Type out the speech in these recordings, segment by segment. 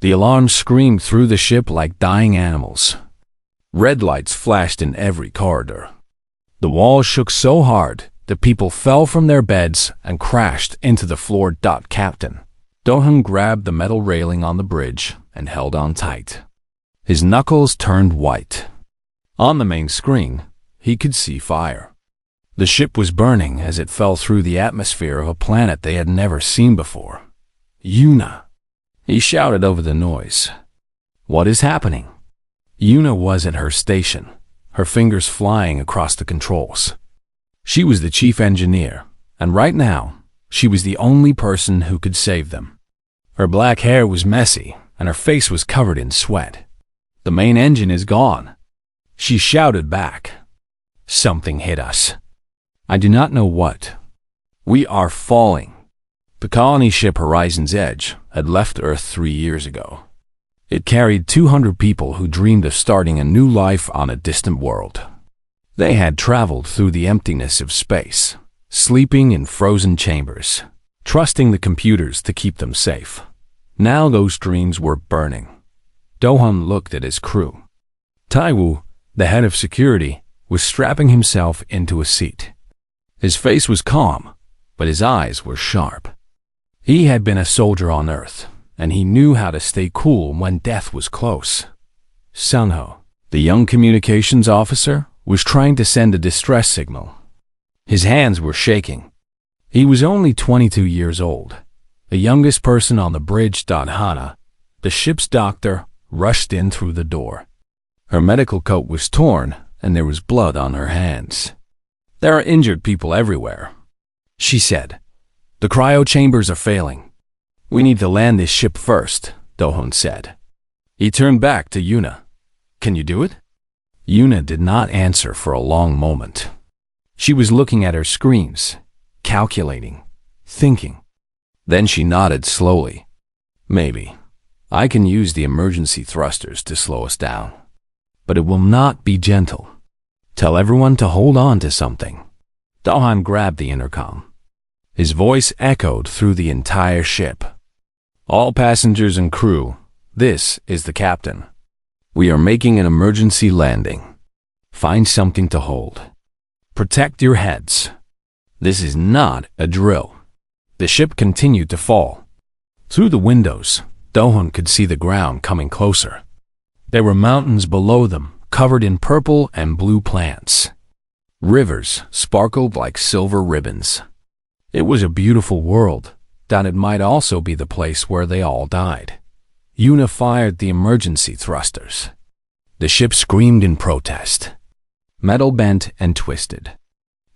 The alarms screamed through the ship like dying animals. Red lights flashed in every corridor. The walls shook so hard that people fell from their beds and crashed into the floor. Captain Do-hun grabbed the metal railing on the bridge and held on tight. His knuckles turned white. On the main screen, he could see fire. The ship was burning as it fell through the atmosphere of a planet they had never seen before. Yuna! He shouted over the noise. What is happening? Yuna was at her station, her fingers flying across the controls. She was the chief engineer, and right now, she was the only person who could save them. Her black hair was messy, and her face was covered in sweat. The main engine is gone. She shouted back. Something hit us. I do not know what. We are falling. The colony ship Horizon's Edge had left Earth 3 years ago. It carried 200 people who dreamed of starting a new life on a distant world. They had traveled through the emptiness of space, sleeping in frozen chambers, trusting the computers to keep them safe. Now those dreams were burning. Do-hun looked at his crew. Taiwu, the head of security, was strapping himself into a seat. His face was calm, but his eyes were sharp. He had been a soldier on Earth, and he knew how to stay cool when death was close. Sunho, the young communications officer, was trying to send a distress signal. His hands were shaking. He was only 22 years old, the youngest person on the bridge. Hana, the ship's doctor, rushed in through the door. Her medical coat was torn, and there was blood on her hands. There are injured people everywhere, she said. The cryo chambers are failing. We need to land this ship first, Do-hun said. He turned back to Yuna. Can you do it? Yuna did not answer for a long moment. She was looking at her screens, calculating, thinking. Then she nodded slowly. Maybe. I can use the emergency thrusters to slow us down. But it will not be gentle. Tell everyone to hold on to something. Do-hun grabbed the intercom. His voice echoed through the entire ship. All passengers and crew, this is the captain. We are making an emergency landing. Find something to hold. Protect your heads. This is not a drill. The ship continued to fall. Through the windows, Do-hun could see the ground coming closer. There were mountains below them, covered in purple and blue plants. Rivers sparkled like silver ribbons. It was a beautiful world, that it might also be the place where they all died. Yuna fired the emergency thrusters. The ship screamed in protest. Metal bent and twisted.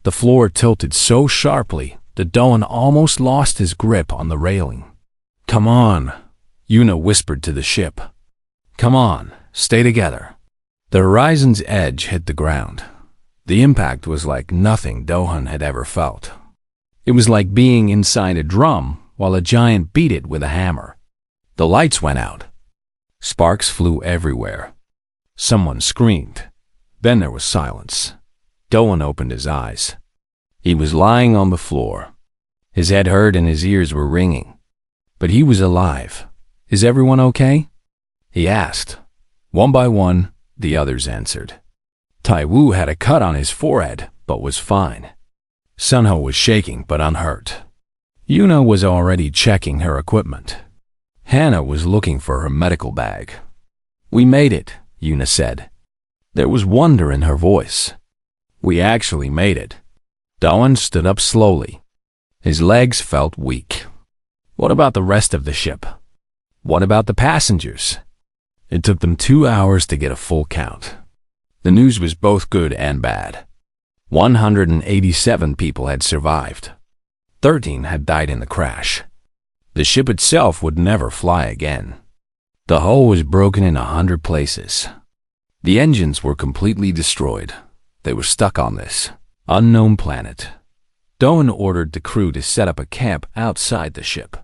The floor tilted so sharply that Do-hun almost lost his grip on the railing. Come on, Yuna whispered to the ship. Come on, stay together. The Horizon's Edge hit the ground. The impact was like nothing Do-hun had ever felt. It was like being inside a drum while a giant beat it with a hammer. The lights went out. Sparks flew everywhere. Someone screamed. Then there was silence. Do-hun opened his eyes. He was lying on the floor. His head hurt and his ears were ringing. But he was alive. Is everyone okay? He asked. One by one, the others answered. Taiwu had a cut on his forehead, but was fine. Sunho was shaking but unhurt. Yuna was already checking her equipment. Hana was looking for her medical bag. We made it, Yuna said. There was wonder in her voice. We actually made it. Do-hun stood up slowly. His legs felt weak. What about the rest of the ship? What about the passengers? It took them 2 hours to get a full count. The news was both good and bad. 187 people had survived. 13 had died in the crash. The ship itself would never fly again. The hull was broken in 100 places. The engines were completely destroyed. They were stuck on this unknown planet. Do-hun ordered the crew to set up a camp outside the ship.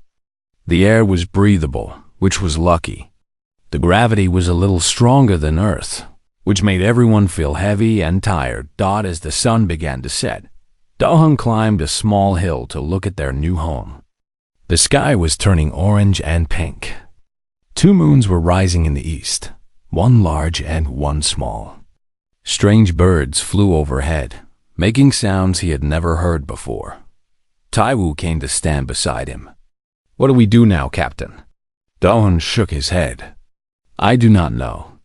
The air was breathable, which was lucky. The gravity was a little stronger than Earth, which made everyone feel heavy and tired. As the sun began to set, Do-hun climbed a small hill to look at their new home. The sky was turning orange and pink. Two moons were rising in the east, one large and one small. Strange birds flew overhead, making sounds he had never heard before. Taiwu came to stand beside him. "What do we do now, Captain?" Dahan shook his head. "I do not know.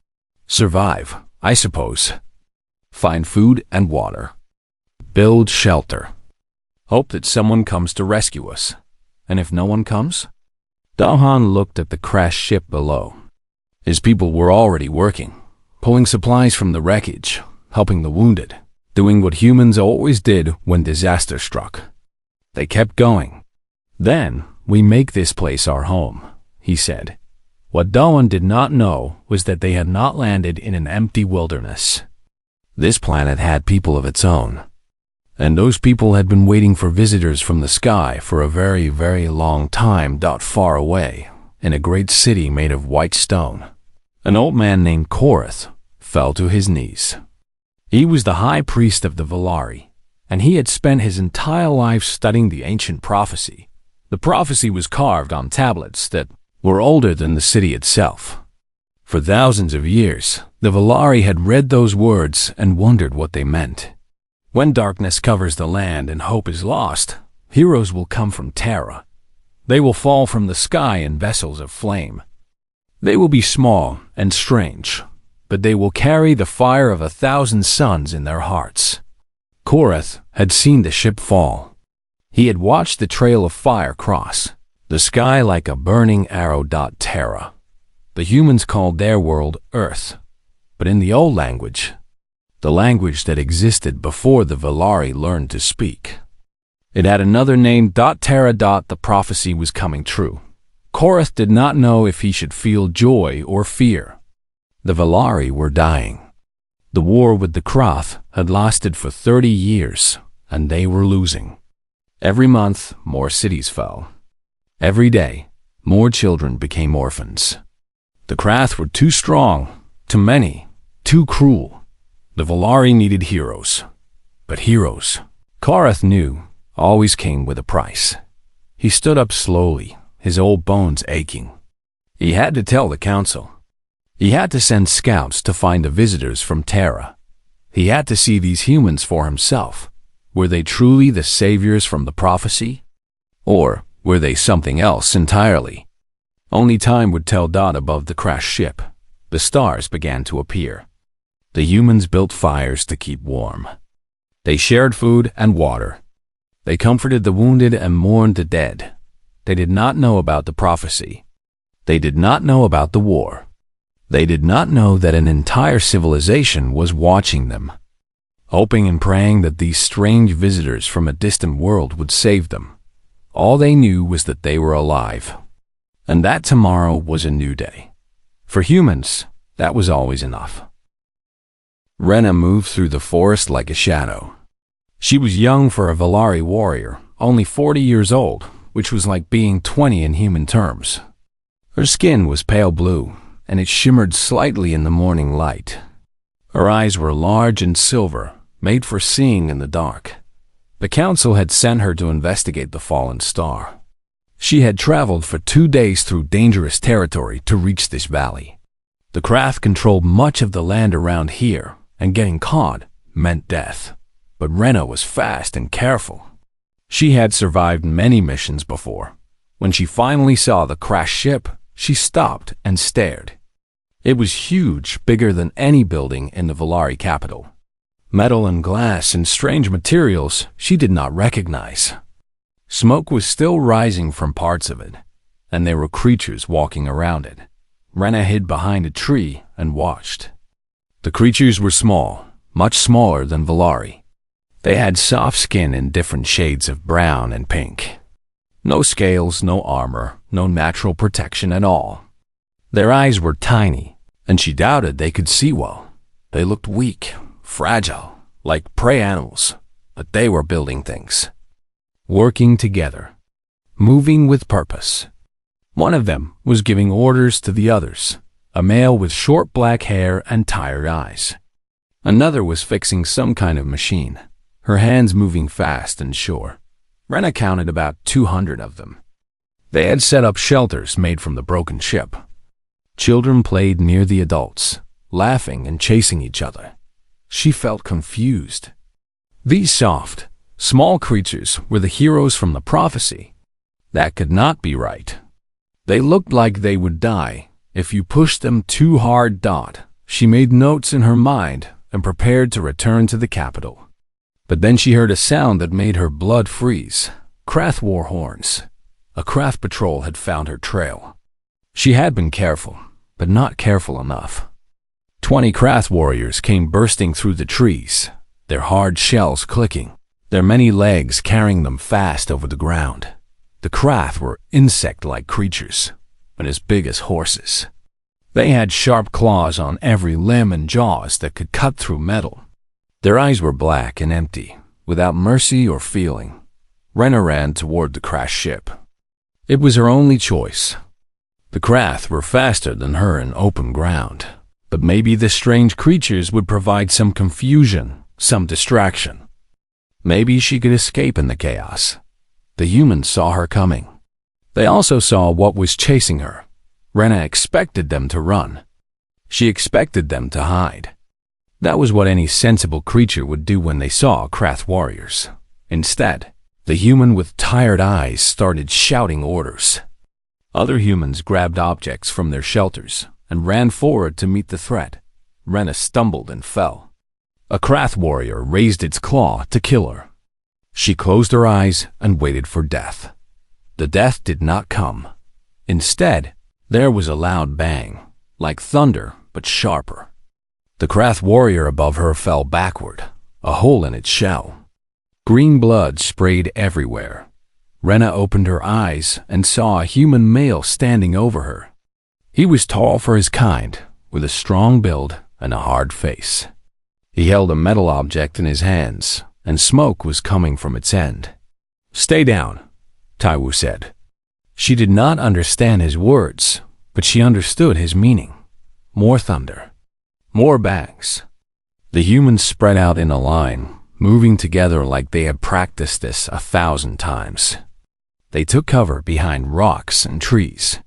Survive, I suppose. Find food and water. Build shelter. Hope that someone comes to rescue us. And if no one comes?" Dahan looked at the crashed ship below. His people were already working, pulling supplies from the wreckage, helping the wounded, doing what humans always did when disaster struck. They kept going. "Then we make this place our home," he said. What Dahan did not know was that they had not landed in an empty wilderness. This planet had people of its own. And those people had been waiting for visitors from the sky for a very, very long time. Far away, in a great city made of white stone, an old man named Korath fell to his knees. He was the high priest of the Valari, and he had spent his entire life studying the ancient prophecy. The prophecy was carved on tablets that were older than the city itself. For thousands of years, the Valari had read those words and wondered what they meant. When darkness covers the land and hope is lost, heroes will come from Terra. They will fall from the sky in vessels of flame. They will be small and strange, but they will carry the fire of 1,000 suns in their hearts. Korath had seen the ship fall. He had watched the trail of fire cross the sky like a burning arrow. Terra. The humans called their world Earth, but in the old language, the language that existed before the Valari learned to speak, it had another name. Terra. The prophecy was coming true. Korath did not know if he should feel joy or fear. The Valari were dying. The war with the Krath had lasted for 30 years, and they were losing. Every month, more cities fell. Every day, more children became orphans. The Krath were too strong, too many, too cruel. The Valari needed heroes. But heroes, Korath knew, always came with a price. He stood up slowly, his old bones aching. He had to tell the council. He had to send scouts to find the visitors from Terra. He had to see these humans for himself. Were they truly the saviors from the prophecy? Or were they something else entirely? Only time would tell. Above the crashed ship, the stars began to appear. The humans built fires to keep warm. They shared food and water. They comforted the wounded and mourned the dead. They did not know about the prophecy. They did not know about the war. They did not know that an entire civilization was watching them, hoping and praying that these strange visitors from a distant world would save them. All they knew was that they were alive, and that tomorrow was a new day. For humans, that was always enough. Rena moved through the forest like a shadow. She was young for a Valari warrior, only 40 years old, which was like being 20 in human terms. Her skin was pale blue, and it shimmered slightly in the morning light. Her eyes were large and silver, made for seeing in the dark. The council had sent her to investigate the fallen star. She had traveled for 2 days through dangerous territory to reach this valley. The Krath controlled much of the land around here, and getting caught meant death. But Rena was fast and careful. She had survived many missions before. When she finally saw the crashed ship, she stopped and stared. It was huge, bigger than any building in the Valari capital. Metal and glass and strange materials she did not recognize. Smoke was still rising from parts of it, and there were creatures walking around it. Rena hid behind a tree and watched. The creatures were small, much smaller than Valari. They had soft skin in different shades of brown and pink. No scales, no armor, no natural protection at all. Their eyes were tiny, and she doubted they could see well. They looked weak, fragile, like prey animals, but they were building things. Working together, moving with purpose. One of them was giving orders to the others, a male with short black hair and tired eyes. Another was fixing some kind of machine, her hands moving fast and sure. Rena counted about 200 of them. They had set up shelters made from the broken ship. Children played near the adults, laughing and chasing each other. She felt confused. These soft, small creatures were the heroes from the prophecy. That could not be right. They looked like they would die if you pushed them too hard. She made notes in her mind and prepared to return to the capital. But then she heard a sound that made her blood freeze. Krath war horns. A Krath patrol had found her trail. She had been careful, but not careful enough. 20 Krath warriors came bursting through the trees, their hard shells clicking, their many legs carrying them fast over the ground. The Krath were insect-like creatures, but as big as horses. They had sharp claws on every limb and jaws that could cut through metal. Their eyes were black and empty, without mercy or feeling. Rena ran toward the crashed ship. It was her only choice. The Krath were faster than her in open ground, but maybe the strange creatures would provide some confusion, some distraction. Maybe she could escape in the chaos. The humans saw her coming. They also saw what was chasing her. Rena expected them to run. She expected them to hide. That was what any sensible creature would do when they saw Krath warriors. Instead, the human with tired eyes started shouting orders. Other humans grabbed objects from their shelters and ran forward to meet the threat. Rena stumbled and fell. A Krath warrior raised its claw to kill her. She closed her eyes and waited for death. The death did not come. Instead, there was a loud bang, like thunder but sharper. The Krath warrior above her fell backward, a hole in its shell. Green blood sprayed everywhere. Rena opened her eyes and saw a human male standing over her. He was tall for his kind, with a strong build and a hard face. He held a metal object in his hands, and smoke was coming from its end. "Stay down," Taiwu said. She did not understand his words, but she understood his meaning. More thunder. More bangs. The humans spread out in a line, moving together like they had practiced this 1,000 times. They took cover behind rocks and trees.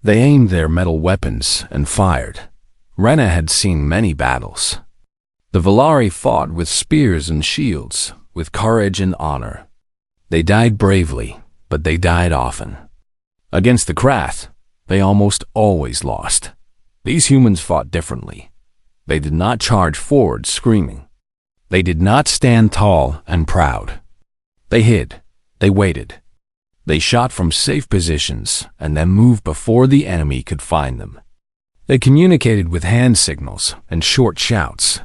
They aimed their metal weapons and fired. Rena had seen many battles. The Volari fought with spears and shields, with courage and honor. They died bravely, but they died often. Against the Krath, they almost always lost. These humans fought differently. They did not charge forward screaming. They did not stand tall and proud. They hid. They waited. They shot from safe positions and then moved before the enemy could find them. They communicated with hand signals and short shouts,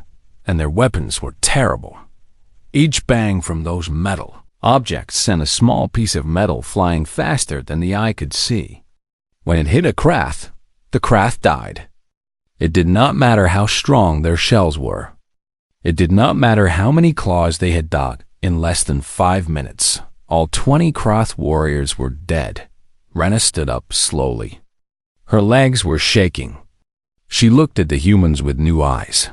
and their weapons were terrible. Each bang from those metal objects sent a small piece of metal flying faster than the eye could see. When it hit a Krath, the Krath died. It did not matter how strong their shells were. It did not matter how many claws they had dot. In less than 5 minutes, all 20 Krath warriors were dead. Rena stood up slowly. Her legs were shaking. She looked at the humans with new eyes.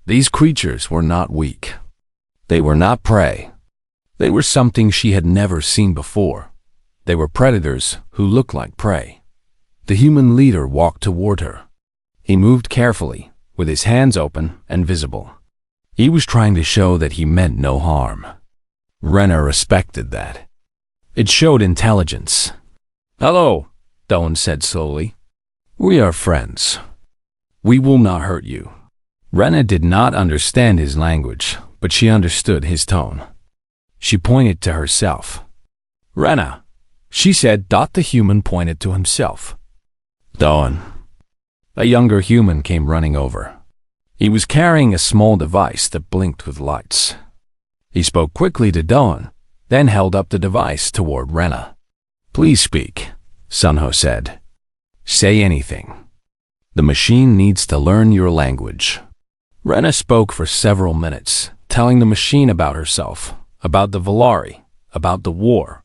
These creatures were not weak. They were not prey. They were something she had never seen before. They were predators who looked like prey. The human leader walked toward her. He moved carefully, with his hands open and visible. He was trying to show that he meant no harm. Rena respected that. It showed intelligence. "Hello," Doan said slowly. "We are friends. We will not hurt you." Rena did not understand his language, but she understood his tone. She pointed to herself. "Rena," she said. The human pointed to himself. "Doan." A younger human came running over. He was carrying a small device that blinked with lights. He spoke quickly to Doan, then held up the device toward Rena. "Please speak," Sunho said. "Say anything. The machine needs to learn your language." Rena spoke for several minutes, telling the machine about herself, about the Volari, about the war.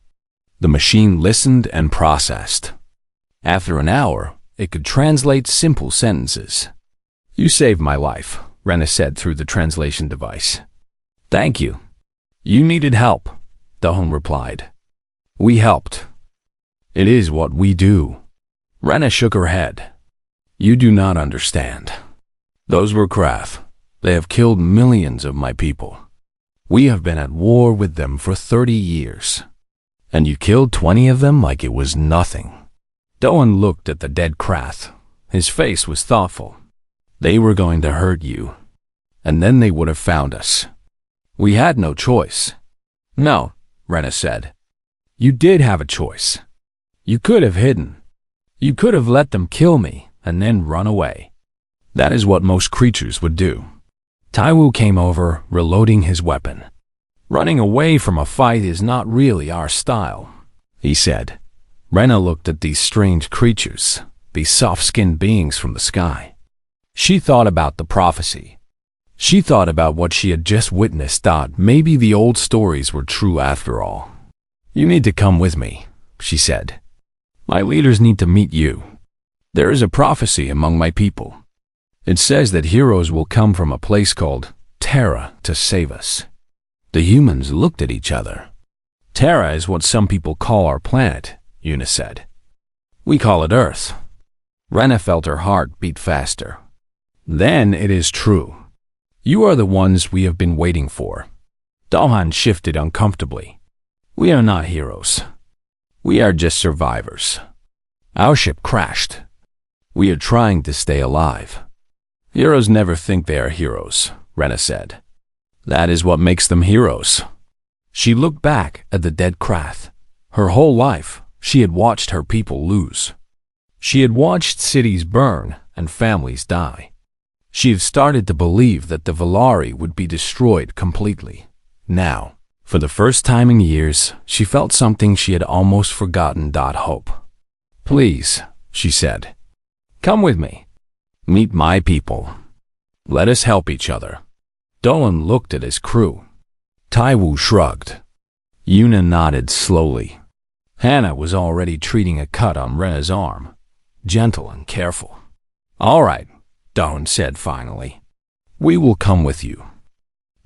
The machine listened and processed. After an hour, it could translate simple sentences. "You saved my life," Rena said through the translation device. "Thank you." "You needed help," Doan replied. "We helped. It is what we do." Rena shook her head. You do not understand. Those were Krath. They have killed millions of my people. We have been at war with them for 30 years. And you killed 20 of them like it was nothing. Doan looked at the dead Krath. His face was thoughtful. They were going to hurt you. And then they would have found us. We had no choice. No, Rena said. You did have a choice. You could have hidden. You could have let them kill me and then run away. That is what most creatures would do. Taiwu came over, reloading his weapon. Running away from a fight is not really our style, he said. Rena looked at these strange creatures, these soft-skinned beings from the sky. She thought about the prophecy. She thought about what she had just witnessed, thought maybe the old stories were true after all. You need to come with me, she said. My leaders need to meet you. There is a prophecy among my people. It says that heroes will come from a place called Terra to save us. The humans looked at each other. Terra is what some people call our planet, Una said. We call it Earth. Rena felt her heart beat faster. Then it is true. You are the ones we have been waiting for. Dalhan shifted uncomfortably. We are not heroes. We are just survivors. Our ship crashed. We are trying to stay alive. Heroes never think they are heroes, Rena said. That is what makes them heroes. She looked back at the dead Krath. Her whole life, she had watched her people lose. She had watched cities burn and families die. She had started to believe that the Valari would be destroyed completely. Now, for the first time in years, she felt something she had almost forgotten. Hope. Please, she said. Come with me. Meet my people. Let us help each other. Dolan looked at his crew. Taiwu shrugged. Una nodded slowly. Hannah was already treating a cut on Rena's arm, gentle and careful. All right, Dolan said finally. We will come with you.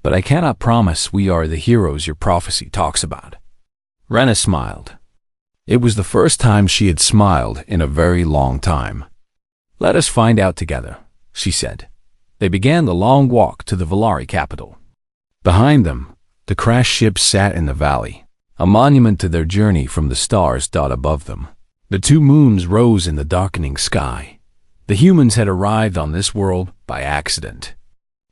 But I cannot promise we are the heroes your prophecy talks about. Rena smiled. It was the first time she had smiled in a very long time. Let us find out together, she said. They began the long walk to the Valari capital. Behind them, the crashed ship sat in the valley, a monument to their journey from the stars. Above them, the two moons rose in the darkening sky. The humans had arrived on this world by accident.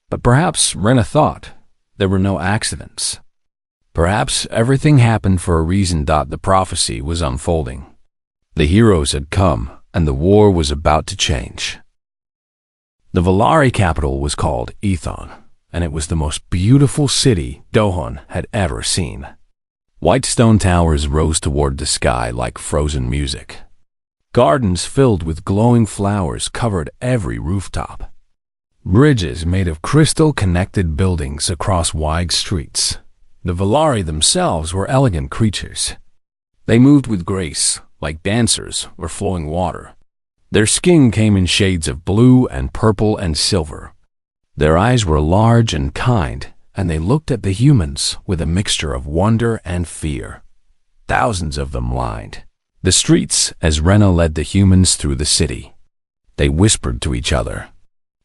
But perhaps, Rena thought, there were no accidents. Perhaps everything happened for a reason. The prophecy was unfolding. The heroes had come, and the war was about to change. The Valari capital was called Ethon, and it was the most beautiful city Dohon had ever seen. White stone towers rose toward the sky like frozen music. Gardens filled with glowing flowers covered every rooftop. Bridges made of crystal connected buildings across wide streets. The Valari themselves were elegant creatures. They moved with grace, like dancers or flowing water. Their skin came in shades of blue and purple and silver. Their eyes were large and kind, and they looked at the humans with a mixture of wonder and fear. Thousands of them lined the streets as Rena led the humans through the city. They whispered to each other.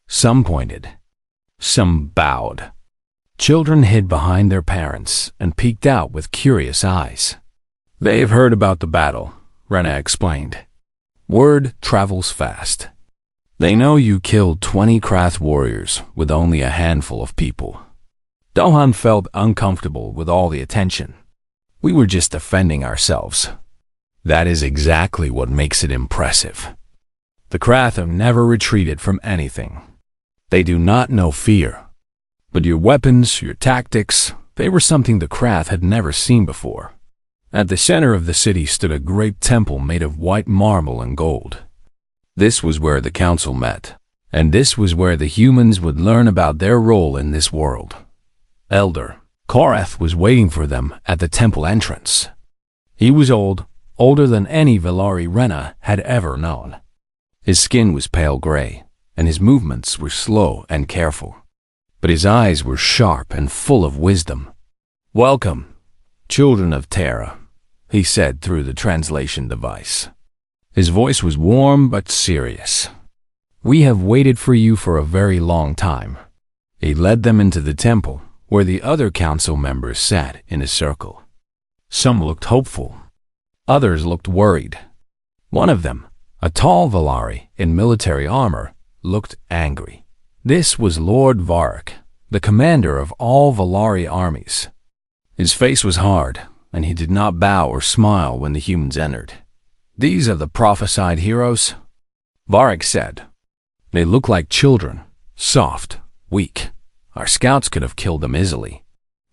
Some pointed. Some bowed. Children hid behind their parents and peeked out with curious eyes. They have heard about the battle, Rena explained. Word travels fast. They know you killed 20 Krath warriors with only a handful of people. Dohan felt uncomfortable with all the attention. We were just defending ourselves. That is exactly what makes it impressive. The Krath have never retreated from anything. They do not know fear. But your weapons, your tactics, they were something the Krath had never seen before. At the center of the city stood a great temple made of white marble and gold. This was where the council met, and this was where the humans would learn about their role in this world. Elder Korath was waiting for them at the temple entrance. He was old, older than any Valari Rena had ever known. His skin was pale gray, and his movements were slow and careful. But his eyes were sharp and full of wisdom. Welcome, children of Terra, he said through the translation device. His voice was warm but serious. We have waited for you for a very long time." He led them into the temple, where the other council members sat in a circle. Some looked hopeful. Others looked worried. One of them, a tall Valari in military armor, looked angry. This was Lord Varric, the commander of all Valari armies. His face was hard, and he did not bow or smile when the humans entered. "These are the prophesied heroes," Varric said. "They look like children, soft, weak. Our scouts could have killed them easily."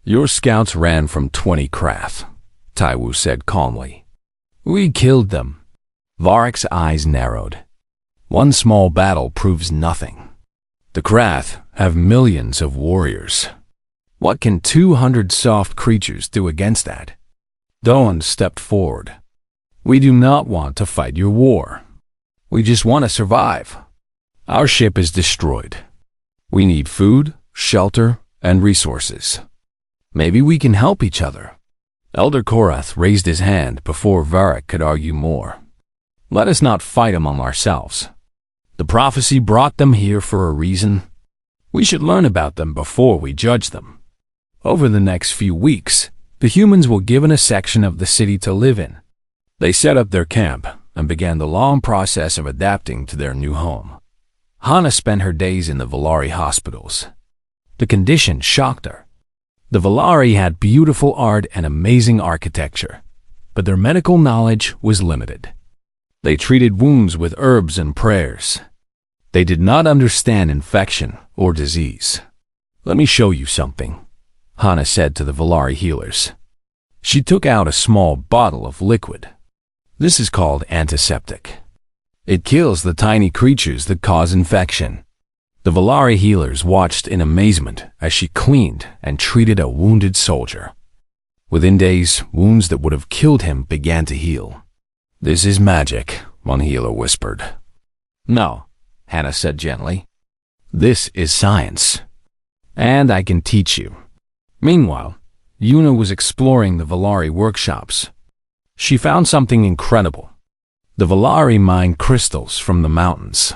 "Your scouts ran from 20 Krath," Taiwu said calmly. "We killed them." Varric's eyes narrowed. "One small battle proves nothing. The Krath have millions of warriors. What can 200 soft creatures do against that?" Doan stepped forward. "We do not want to fight your war. We just want to survive. Our ship is destroyed. We need food, shelter, and resources. Maybe we can help each other." Elder Korath raised his hand before Varric could argue more. "Let us not fight among ourselves. The prophecy brought them here for a reason. We should learn about them before we judge them. Over the next few weeks, the humans were given a section of the city to live in. They set up their camp and began the long process of adapting to their new home. Hana spent her days in the Valari hospitals. The condition shocked her. The Valari had beautiful art and amazing architecture, but their medical knowledge was limited. They treated wounds with herbs and prayers. They did not understand infection or disease. "Let me show you something," Hana said to the Valari healers. She took out a small bottle of liquid. "This is called antiseptic. It kills the tiny creatures that cause infection." The Valari healers watched in amazement as she cleaned and treated a wounded soldier. Within days, wounds that would have killed him began to heal. "This is magic," one healer whispered. "No," Hana said gently. "This is science. And I can teach you." Meanwhile, Yuna was exploring the Valari workshops. She found something incredible. The Valari mined crystals from the mountains,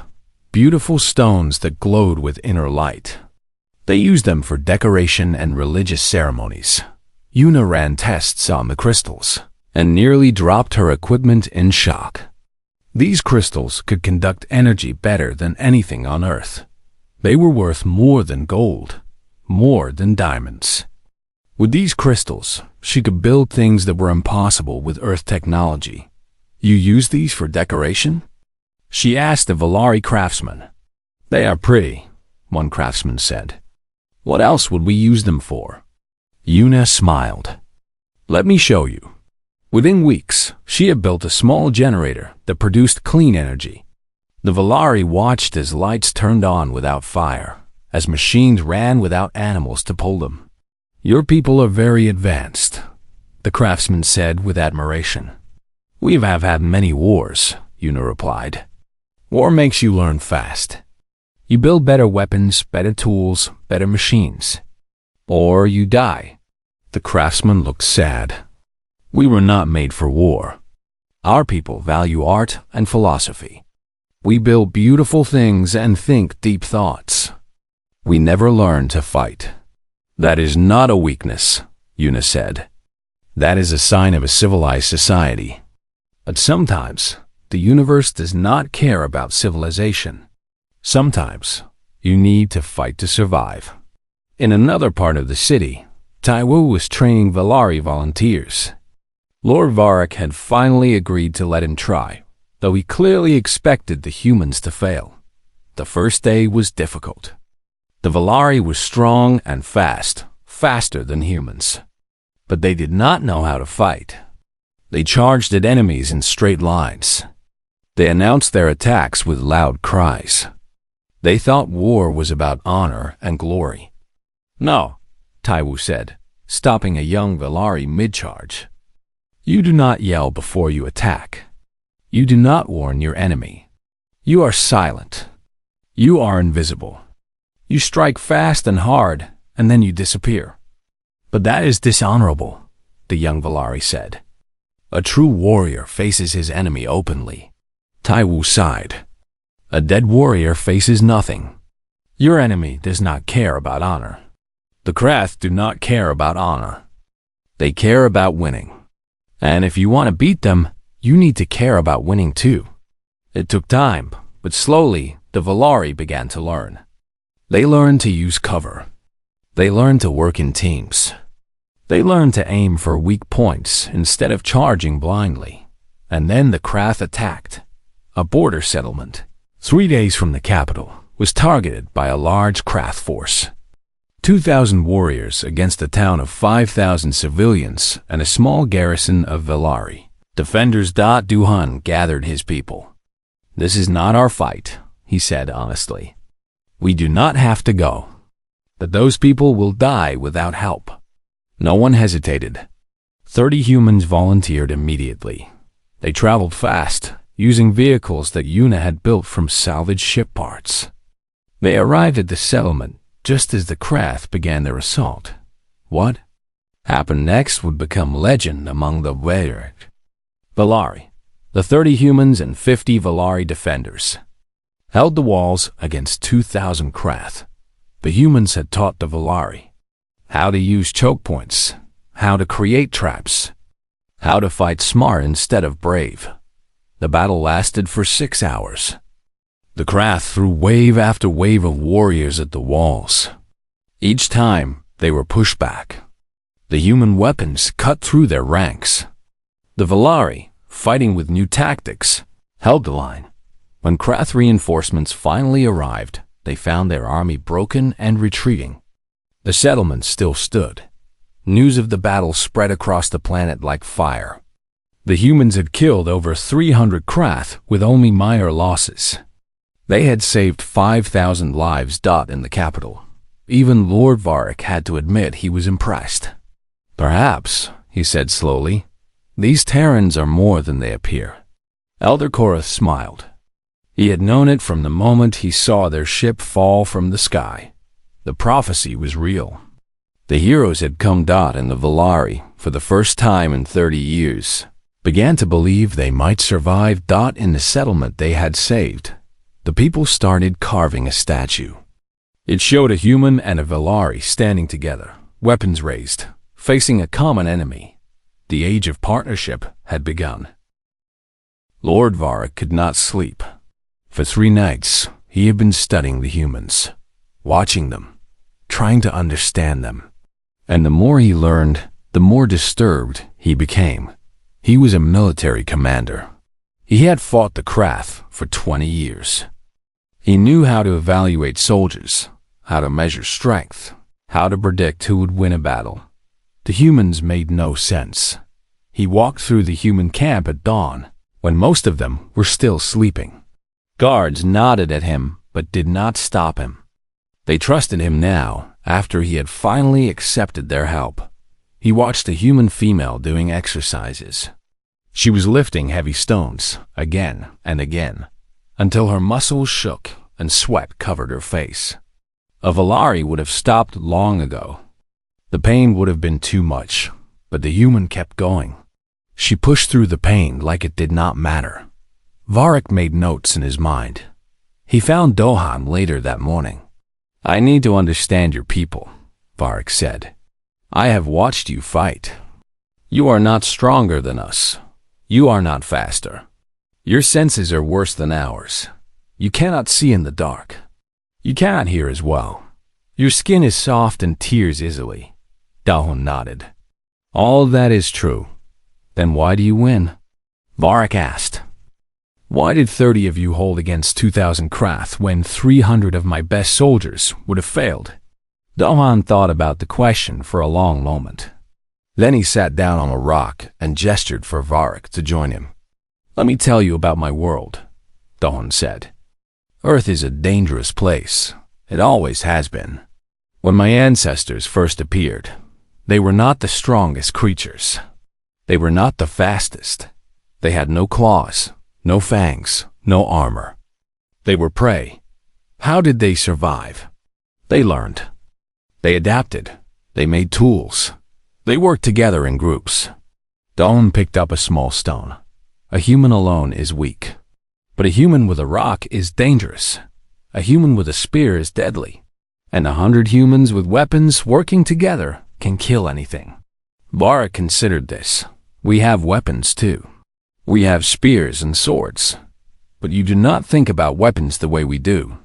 beautiful stones that glowed with inner light. They used them for decoration and religious ceremonies. Yuna ran tests on the crystals and nearly dropped her equipment in shock. These crystals could conduct energy better than anything on Earth. They were worth more than gold, more than diamonds. With these crystals, she could build things that were impossible with Earth technology. "You use these for decoration?" she asked the Valari craftsman. "They are pretty," one craftsman said. "What else would we use them for?" Yuna smiled. "Let me show you." Within weeks, she had built a small generator that produced clean energy. The Valari watched as lights turned on without fire, as machines ran without animals to pull them. "Your people are very advanced," the craftsman said with admiration. "We have had many wars," Yuna replied. "War makes you learn fast. You build better weapons, better tools, better machines. Or you die." The craftsman looked sad. "We were not made for war. Our people value art and philosophy. We build beautiful things and think deep thoughts. We never learn to fight." "That is not a weakness," Yuna said. "That is a sign of a civilized society. But sometimes, the universe does not care about civilization. Sometimes, you need to fight to survive." In another part of the city, Taiwu was training Valari volunteers. Lord Varric had finally agreed to let him try, though he clearly expected the humans to fail. The first day was difficult. The Valari were strong and fast, faster than humans. But they did not know how to fight. They charged at enemies in straight lines. They announced their attacks with loud cries. They thought war was about honor and glory. "No," Taiwu said, stopping a young Valari mid-charge. "You do not yell before you attack. You do not warn your enemy. You are silent. You are invisible. You strike fast and hard, and then you disappear." "But that is dishonorable," the young Valari said. "A true warrior faces his enemy openly." Taiwu sighed. A dead warrior faces nothing. Your enemy does not care about honor. The Krath do not care about honor. They care about winning. And if you want to beat them, you need to care about winning too. It took time, but slowly the Valari began to learn. They learned to use cover. They learned to work in teams. They learned to aim for weak points instead of charging blindly. And then the Krath attacked. A border settlement, 3 days from the capital, was targeted by a large Krath force. 2,000 warriors against a town of 5,000 civilians and a small garrison of Valari. Defenders. Duhan gathered his people. "This is not our fight," he said honestly. "We do not have to go. But those people will die without help." No one hesitated. 30 humans volunteered immediately. They traveled fast, using vehicles that Yuna had built from salvaged ship parts. They arrived at the settlement just as the Krath began their assault. What happened next would become legend among the Valari. The 30 humans and 50 Valari defenders held the walls against 2,000 Krath. The humans had taught the Valari how to use choke points, how to create traps, how to fight smart instead of brave. The battle lasted for 6 hours. The Krath threw wave after wave of warriors at the walls. Each time, they were pushed back. The human weapons cut through their ranks. The Valari, fighting with new tactics, held the line. When Krath reinforcements finally arrived, they found their army broken and retreating. The settlement still stood. News of the battle spread across the planet like fire. The humans had killed over 300 Krath with only minor losses. They had saved 5,000 lives. In the capital, even Lord Varric had to admit he was impressed. "Perhaps," he said slowly, "these Terrans are more than they appear." Elder Korath smiled. He had known it from the moment he saw their ship fall from the sky. The prophecy was real. The heroes had come. And the Valari, for the first time in 30 years, began to believe they might survive. In the settlement they had saved, the people started carving a statue. It showed a human and a Valari standing together, weapons raised, facing a common enemy. The age of partnership had begun. Lord Varric could not sleep. For 3 nights, he had been studying the humans, watching them, trying to understand them. And the more he learned, the more disturbed he became. He was a military commander. He had fought the Krath for 20 years. He knew how to evaluate soldiers, how to measure strength, how to predict who would win a battle. The humans made no sense. He walked through the human camp at dawn, when most of them were still sleeping. Guards nodded at him, but did not stop him. They trusted him now, after he had finally accepted their help. He watched a human female doing exercises. She was lifting heavy stones, again and again, until her muscles shook and sweat covered her face. A Valari would have stopped long ago. The pain would have been too much, but the human kept going. She pushed through the pain like it did not matter. Varric made notes in his mind. He found Dohan later that morning. "I need to understand your people," Varric said. "I have watched you fight. You are not stronger than us. You are not faster. Your senses are worse than ours. You cannot see in the dark. You cannot hear as well. Your skin is soft and tears easily." Dohan nodded. "All that is true. Then why do you win?" Varric asked. "Why did 30 of you hold against 2,000 Krath when 300 of my best soldiers would have failed?" Dohan thought about the question for a long moment. Then he sat down on a rock and gestured for Varric to join him. "Let me tell you about my world," Dohan said. "Earth is a dangerous place. It always has been. When my ancestors first appeared, they were not the strongest creatures. They were not the fastest. They had no claws, no fangs, no armor. They were prey. How did they survive? They learned. They adapted. They made tools. They worked together in groups." Dohan picked up a small stone. "A human alone is weak. But a human with a rock is dangerous. A human with a spear is deadly. And 100 humans with weapons working together can kill anything. Varric considered this. We have weapons too. We have spears and swords. But you do not think about weapons the way we do.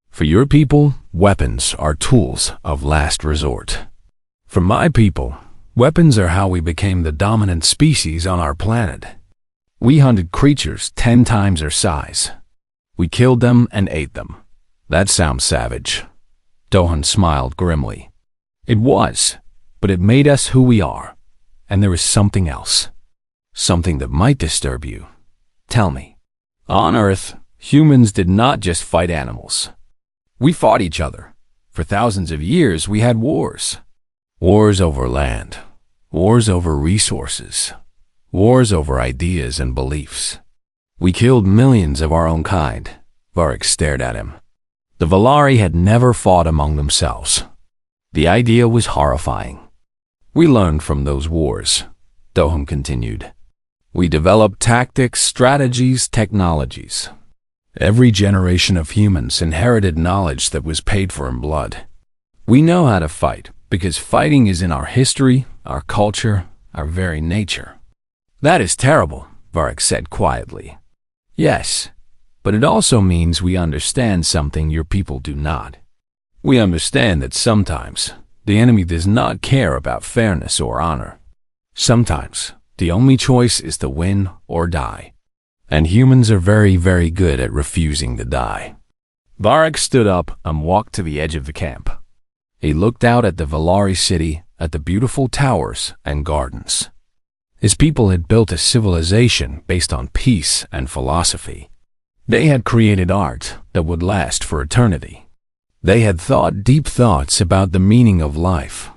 For your people, weapons are tools of last resort. For my people, weapons are how we became the dominant species on our planet. We hunted creatures 10 times our size. We killed them and ate them. That sounds savage. Dohan smiled grimly. It was, but it made us who we are. And there is something else. Something that might disturb you. Tell me. On Earth, humans did not just fight animals. We fought each other. For thousands of years, we had wars. Wars over land. Wars over resources. Wars over ideas and beliefs. We killed millions of our own kind. Varric stared at him. The Valari had never fought among themselves. The idea was horrifying. We learned from those wars, Doham continued. We developed tactics, strategies, technologies. Every generation of humans inherited knowledge that was paid for in blood. We know how to fight because fighting is in our history, our culture, our very nature. That is terrible, Varric said quietly. Yes, but it also means we understand something your people do not. We understand that sometimes the enemy does not care about fairness or honor. Sometimes the only choice is to win or die. And humans are very, very good at refusing to die. Varric stood up and walked to the edge of the camp. He looked out at the Valari city, at the beautiful towers and gardens. His people had built a civilization based on peace and philosophy. They had created art that would last for eternity. They had thought deep thoughts about the meaning of life,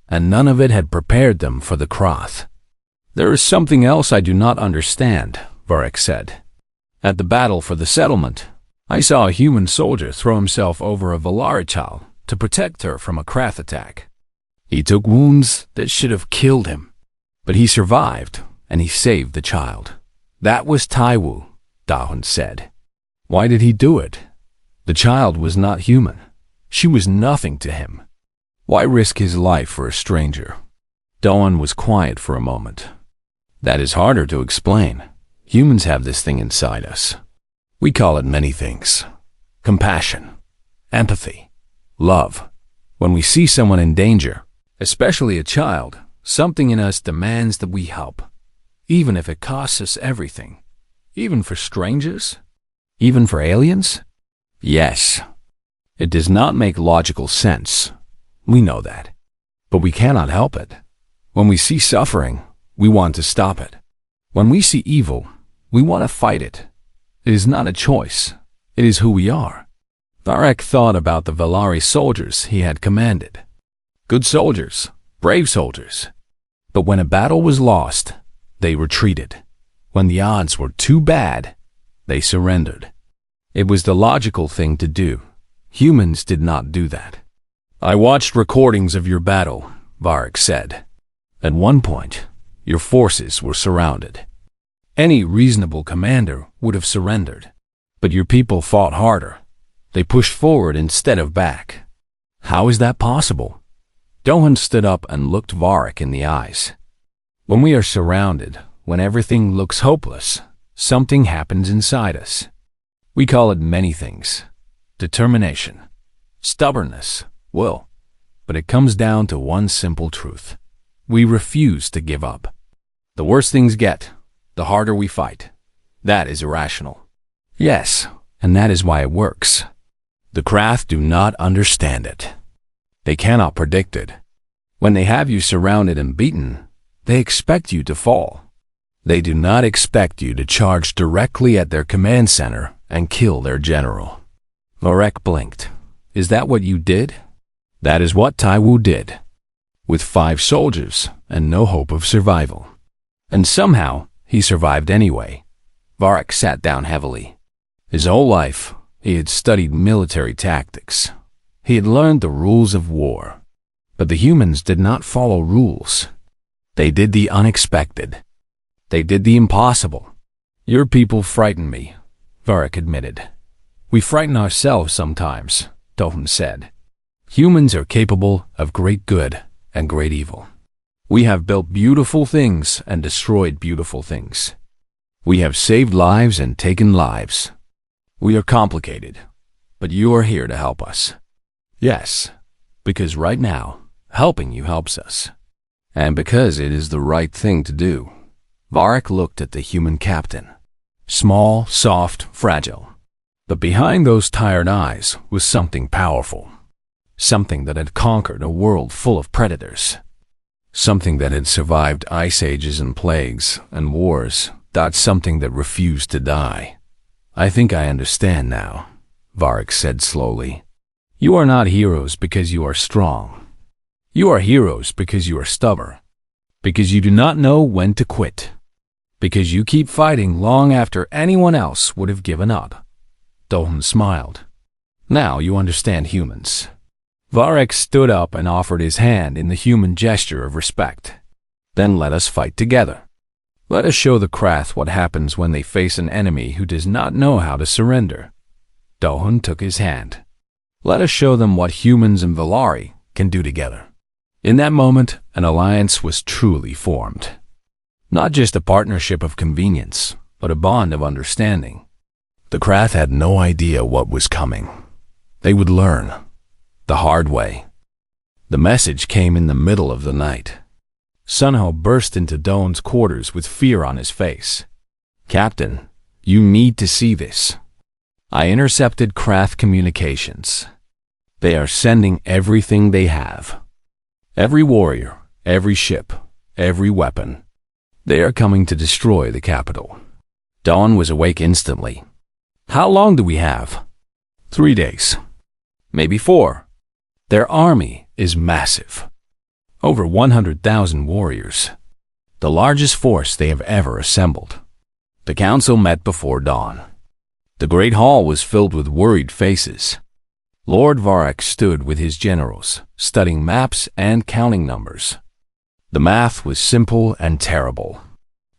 and none of it had prepared them for the Kroth. There is something else I do not understand, Varric said. At the battle for the settlement, I saw a human soldier throw himself over a Valari child to protect her from a Krath attack. He took wounds that should have killed him, but he survived and he saved the child. That was Taiwu, Dahun said. Why did he do it? The child was not human. She was nothing to him. Why risk his life for a stranger? Doan was quiet for a moment. That is harder to explain. Humans have this thing inside us. We call it many things. Compassion, empathy, love. When we see someone in danger, especially a child, something in us demands that we help, even if it costs us everything. Even for strangers? Even for aliens? Yes. It does not make logical sense. We know that. But we cannot help it. When we see suffering, we want to stop it. When we see evil, we want to fight it. It is not a choice. It is who we are. Varric thought about the Valari soldiers he had commanded. Good soldiers, brave soldiers. But when a battle was lost, they retreated. When the odds were too bad, they surrendered. It was the logical thing to do. Humans did not do that. I watched recordings of your battle, Varric said. At one point, your forces were surrounded. Any reasonable commander would have surrendered. But your people fought harder. They pushed forward instead of back. How is that possible? Dohan stood up and looked Varric in the eyes. When we are surrounded, when everything looks hopeless, something happens inside us. We call it many things. Determination, stubbornness, will. But it comes down to one simple truth. We refuse to give up. The worse things get, the harder we fight. That is irrational. Yes, and that is why it works. The Krath do not understand it. They cannot predict it. When they have you surrounded and beaten, they expect you to fall. They do not expect you to charge directly at their command center and kill their general. Varric blinked. Is that what you did? That is what Taiwu did. With 5 soldiers and no hope of survival. And somehow, he survived anyway. Varric sat down heavily. His whole life, he had studied military tactics. He had learned the rules of war. But the humans did not follow rules. They did the unexpected. They did the impossible. Your people frighten me. Varric admitted. We frighten ourselves sometimes, Dohan said. Humans are capable of great good and great evil. We have built beautiful things and destroyed beautiful things. We have saved lives and taken lives. We are complicated, but you are here to help us. Yes, because right now, helping you helps us. And because it is the right thing to do. Varric looked at the human captain. Small, soft, fragile. But behind those tired eyes was something powerful. Something that had conquered a world full of predators. Something that had survived ice ages and plagues and wars. That's something that refused to die. I think I understand now, Varric said slowly. You are not heroes because you are strong. You are heroes because you are stubborn. Because you do not know when to quit. Because you keep fighting long after anyone else would have given up. Dohan smiled. Now you understand humans. Varric stood up and offered his hand in the human gesture of respect. Then let us fight together. Let us show the Krath what happens when they face an enemy who does not know how to surrender. Dohan took his hand. Let us show them what humans and Valari can do together. In that moment, an alliance was truly formed. Not just a partnership of convenience, but a bond of understanding. The Krath had no idea what was coming. They would learn, the hard way. The message came in the middle of the night. Sunho burst into Doan's quarters with fear on his face. Captain, you need to see this. I intercepted Krath communications. They are sending everything they have. Every warrior, every ship, every weapon. They are coming to destroy the capital. Dawn was awake instantly. How long do we have? 3 days. Maybe 4. Their army is massive. Over 100,000 warriors. The largest force they have ever assembled. The council met before dawn. The great hall was filled with worried faces. Lord Varric stood with his generals, studying maps and counting numbers. The math was simple and terrible.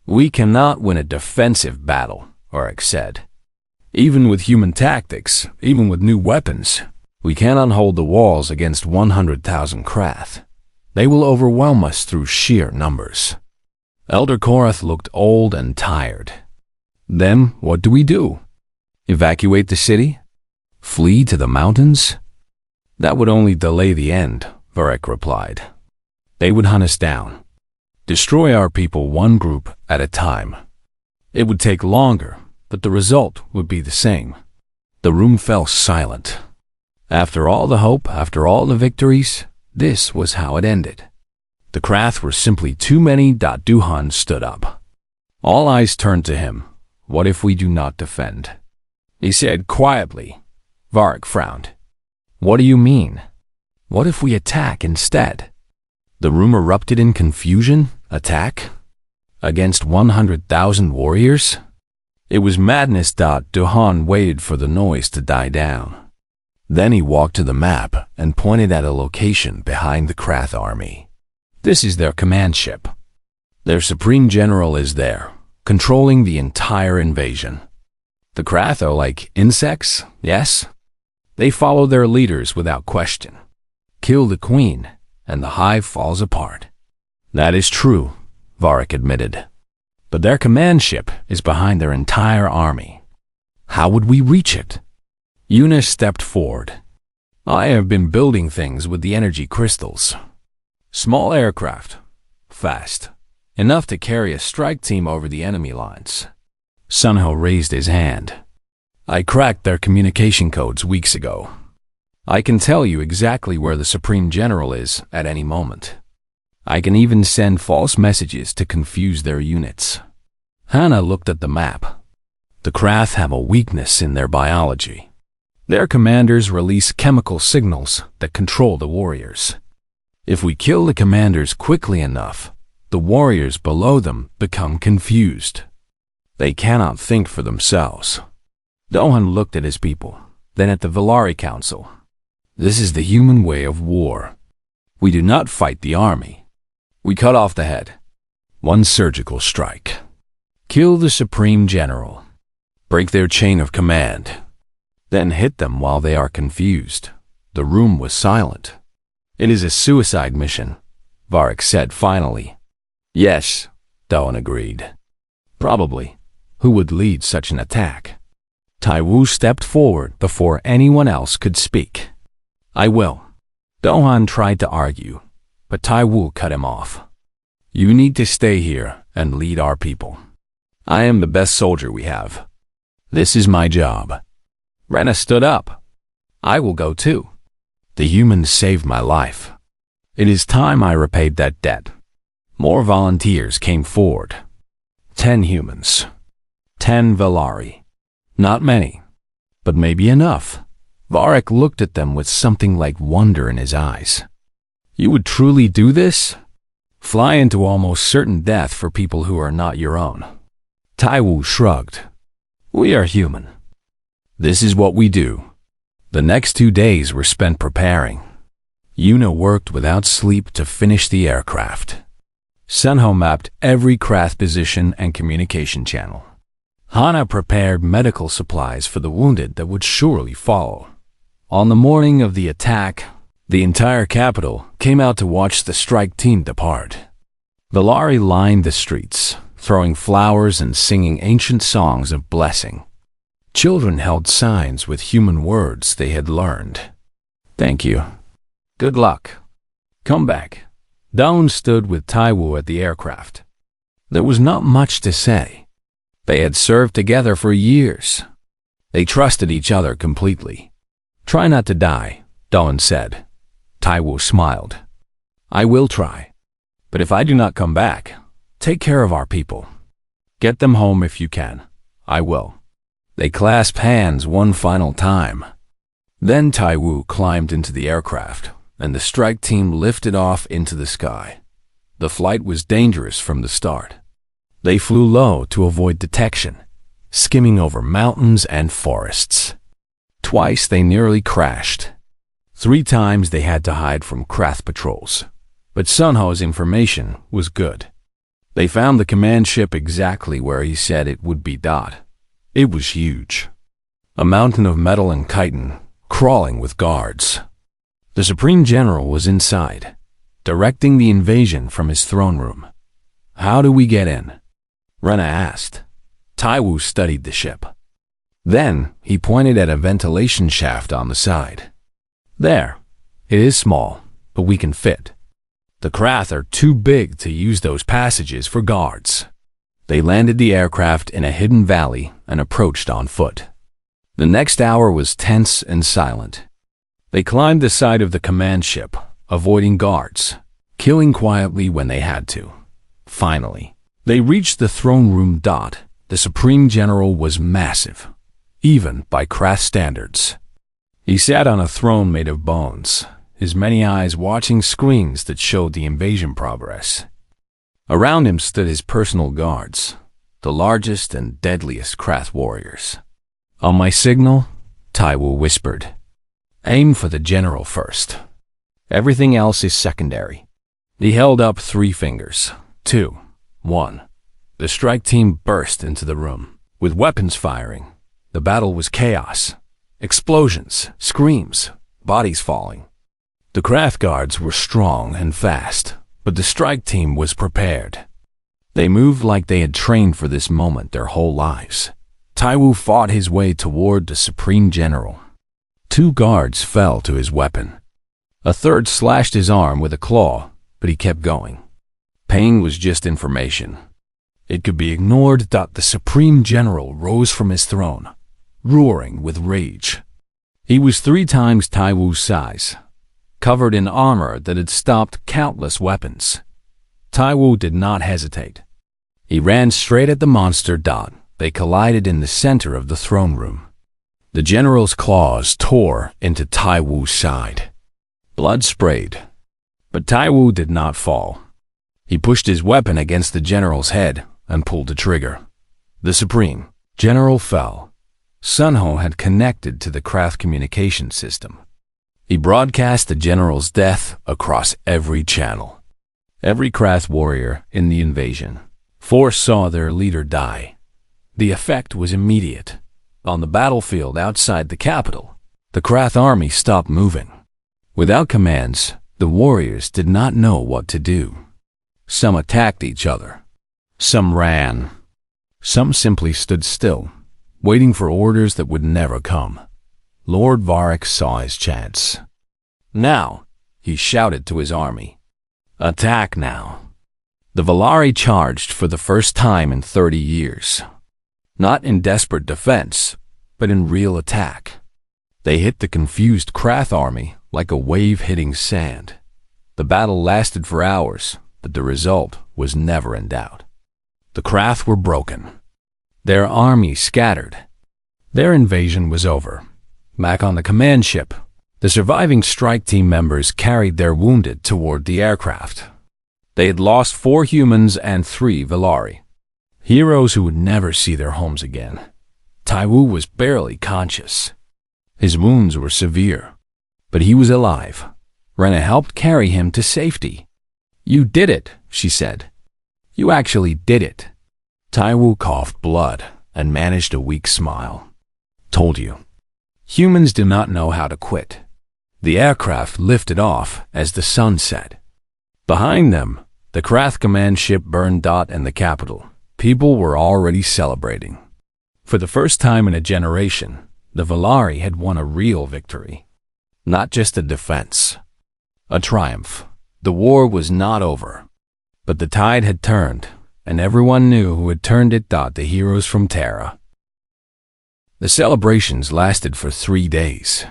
We cannot win a defensive battle, Varric said. Even with human tactics, even with new weapons, we cannot hold the walls against 100,000 Krath. They will overwhelm us through sheer numbers. Elder Korath looked old and tired. Then what do we do? Evacuate the city? Flee to the mountains? That would only delay the end, Varric replied. They would hunt us down. Destroy our people one group at a time. It would take longer, but the result would be the same. The room fell silent. After all the hope, after all the victories, this was how it ended. The Krath were simply too many. Duhan stood up. All eyes turned to him. What if we do not defend? He said quietly. Varric frowned. What do you mean? What if we attack instead? The room erupted in confusion. Attack? Against 100,000 warriors? It was madness. Duhan waited for the noise to die down. Then he walked to the map and pointed at a location behind the Krath army. This is their command ship. Their supreme general is there, controlling the entire invasion. The Krath are like insects, yes? They follow their leaders without question. Kill the queen, and the hive falls apart. That is true, Varric admitted. But their command ship is behind their entire army. How would we reach it? Eunice stepped forward. I have been building things with the energy crystals. Small aircraft. Fast. Enough to carry a strike team over the enemy lines. Sunho raised his hand. I cracked their communication codes weeks ago. I can tell you exactly where the Supreme General is at any moment. I can even send false messages to confuse their units. Hannah looked at the map. The Krath have a weakness in their biology. Their commanders release chemical signals that control the warriors. If we kill the commanders quickly enough, the warriors below them become confused. They cannot think for themselves. Dohan looked at his people, then at the Valari Council. This is the human way of war. We do not fight the army. We cut off the head. One surgical strike. Kill the Supreme General. Break their chain of command. Then hit them while they are confused. The room was silent. It is a suicide mission, Varric said finally. Yes, Doan agreed. Probably. Who would lead such an attack? Taiwu stepped forward before anyone else could speak. I will. Dohan tried to argue, but Taiwu cut him off. You need to stay here and lead our people. I am the best soldier we have. This is my job. Rena stood up. I will go too. The humans saved my life. It is time I repaid that debt. More volunteers came forward. 10 humans. 10 Velari. Not many, but maybe enough. Varric looked at them with something like wonder in his eyes. You would truly do this? Fly into almost certain death for people who are not your own. Taiwu shrugged. We are human. This is what we do. The next 2 days were spent preparing. Yuna worked without sleep to finish the aircraft. Senho mapped every craft position and communication channel. Hana prepared medical supplies for the wounded that would surely follow. On the morning of the attack, the entire capital came out to watch the strike team depart. Velari lined the streets, throwing flowers and singing ancient songs of blessing. Children held signs with human words they had learned. Thank you. Good luck. Come back. Dawn stood with Taiwu at the aircraft. There was not much to say. They had served together for years. They trusted each other completely. Try not to die, Dawn said. Taiwu smiled. I will try. But if I do not come back, take care of our people. Get them home if you can. I will. They clasped hands one final time. Then Taiwu climbed into the aircraft, and the strike team lifted off into the sky. The flight was dangerous from the start. They flew low to avoid detection, skimming over mountains and forests. Twice they nearly crashed. 3 times they had to hide from craft patrols. But Sunho's information was good. They found the command ship exactly where he said it would be. It was huge. A mountain of metal and chitin, crawling with guards. The Supreme General was inside, directing the invasion from his throne room. How do we get in? Rena asked. Taiwu studied the ship. Then he pointed at a ventilation shaft on the side. There. It is small, but we can fit. The craft are too big to use those passages for guards. They landed the aircraft in a hidden valley and approached on foot. The next hour was tense and silent. They climbed the side of the command ship, avoiding guards, killing quietly when they had to. Finally, they reached the throne room. The Supreme General was massive, even by craft standards. He sat on a throne made of bones, his many eyes watching screens that showed the invasion progress. Around him stood his personal guards, the largest and deadliest craft warriors. On my signal, Taiwu whispered, aim for the general first. Everything else is secondary. He held up 3 fingers. 2, 1. The strike team burst into the room, with weapons firing. The battle was chaos. Explosions, screams, bodies falling. The craft guards were strong and fast, but the strike team was prepared. They moved like they had trained for this moment their whole lives. Taiwu fought his way toward the Supreme General. 2 guards fell to his weapon. A third slashed his arm with a claw, but he kept going. Pain was just information. It could be ignored. The Supreme General rose from his throne, roaring with rage. He was 3 times Taiwu's size, covered in armor that had stopped countless weapons. Taiwu did not hesitate. He ran straight at the monster. They collided in the center of the throne room. The general's claws tore into Taiwu's side. Blood sprayed. But Taiwu did not fall. He pushed his weapon against the general's head and pulled the trigger. The Supreme General fell. Sunho had connected to the craft communication system. He broadcast the general's death across every channel. Every craft warrior in the invasion force saw their leader die. The effect was immediate. On the battlefield outside the capital, the Krath army stopped moving. Without commands, the warriors did not know what to do. Some attacked each other. Some ran. Some simply stood still, waiting for orders that would never come. Lord Varric saw his chance. "Now," he shouted to his army. "Attack now." The Valari charged for the first time in 30 years. Not in desperate defense, but in real attack. They hit the confused Krath army like a wave hitting sand. The battle lasted for hours, but the result was never in doubt. The Krath were broken. Their army scattered. Their invasion was over. Back on the command ship, the surviving strike team members carried their wounded toward the aircraft. They had lost 4 humans and 3 Valari. Heroes who would never see their homes again. Taiwu was barely conscious. His wounds were severe, but he was alive. Rena helped carry him to safety. "You did it," she said. "You actually did it." Taiwu coughed blood and managed a weak smile. "Told you. Humans do not know how to quit." The aircraft lifted off as the sun set. Behind them, the Krath command ship burned in the capital. People were already celebrating. For the first time in a generation, the Valari had won a real victory. Not just a defense. A triumph. The war was not over. But the tide had turned, and everyone knew who had turned it. The heroes from Terra. The celebrations lasted for 3 days.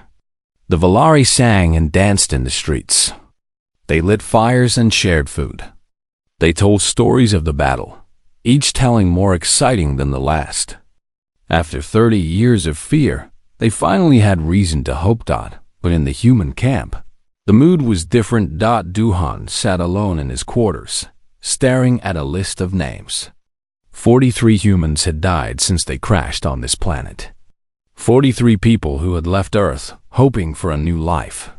The Valari sang and danced in the streets. They lit fires and shared food. They told stories of the battle, each telling more exciting than the last. After 30 years of fear, they finally had reason to hope. But in the human camp, the mood was different. Duhan sat alone in his quarters, staring at a list of names. 43 humans had died since they crashed on this planet. 43 people who had left Earth, hoping for a new life.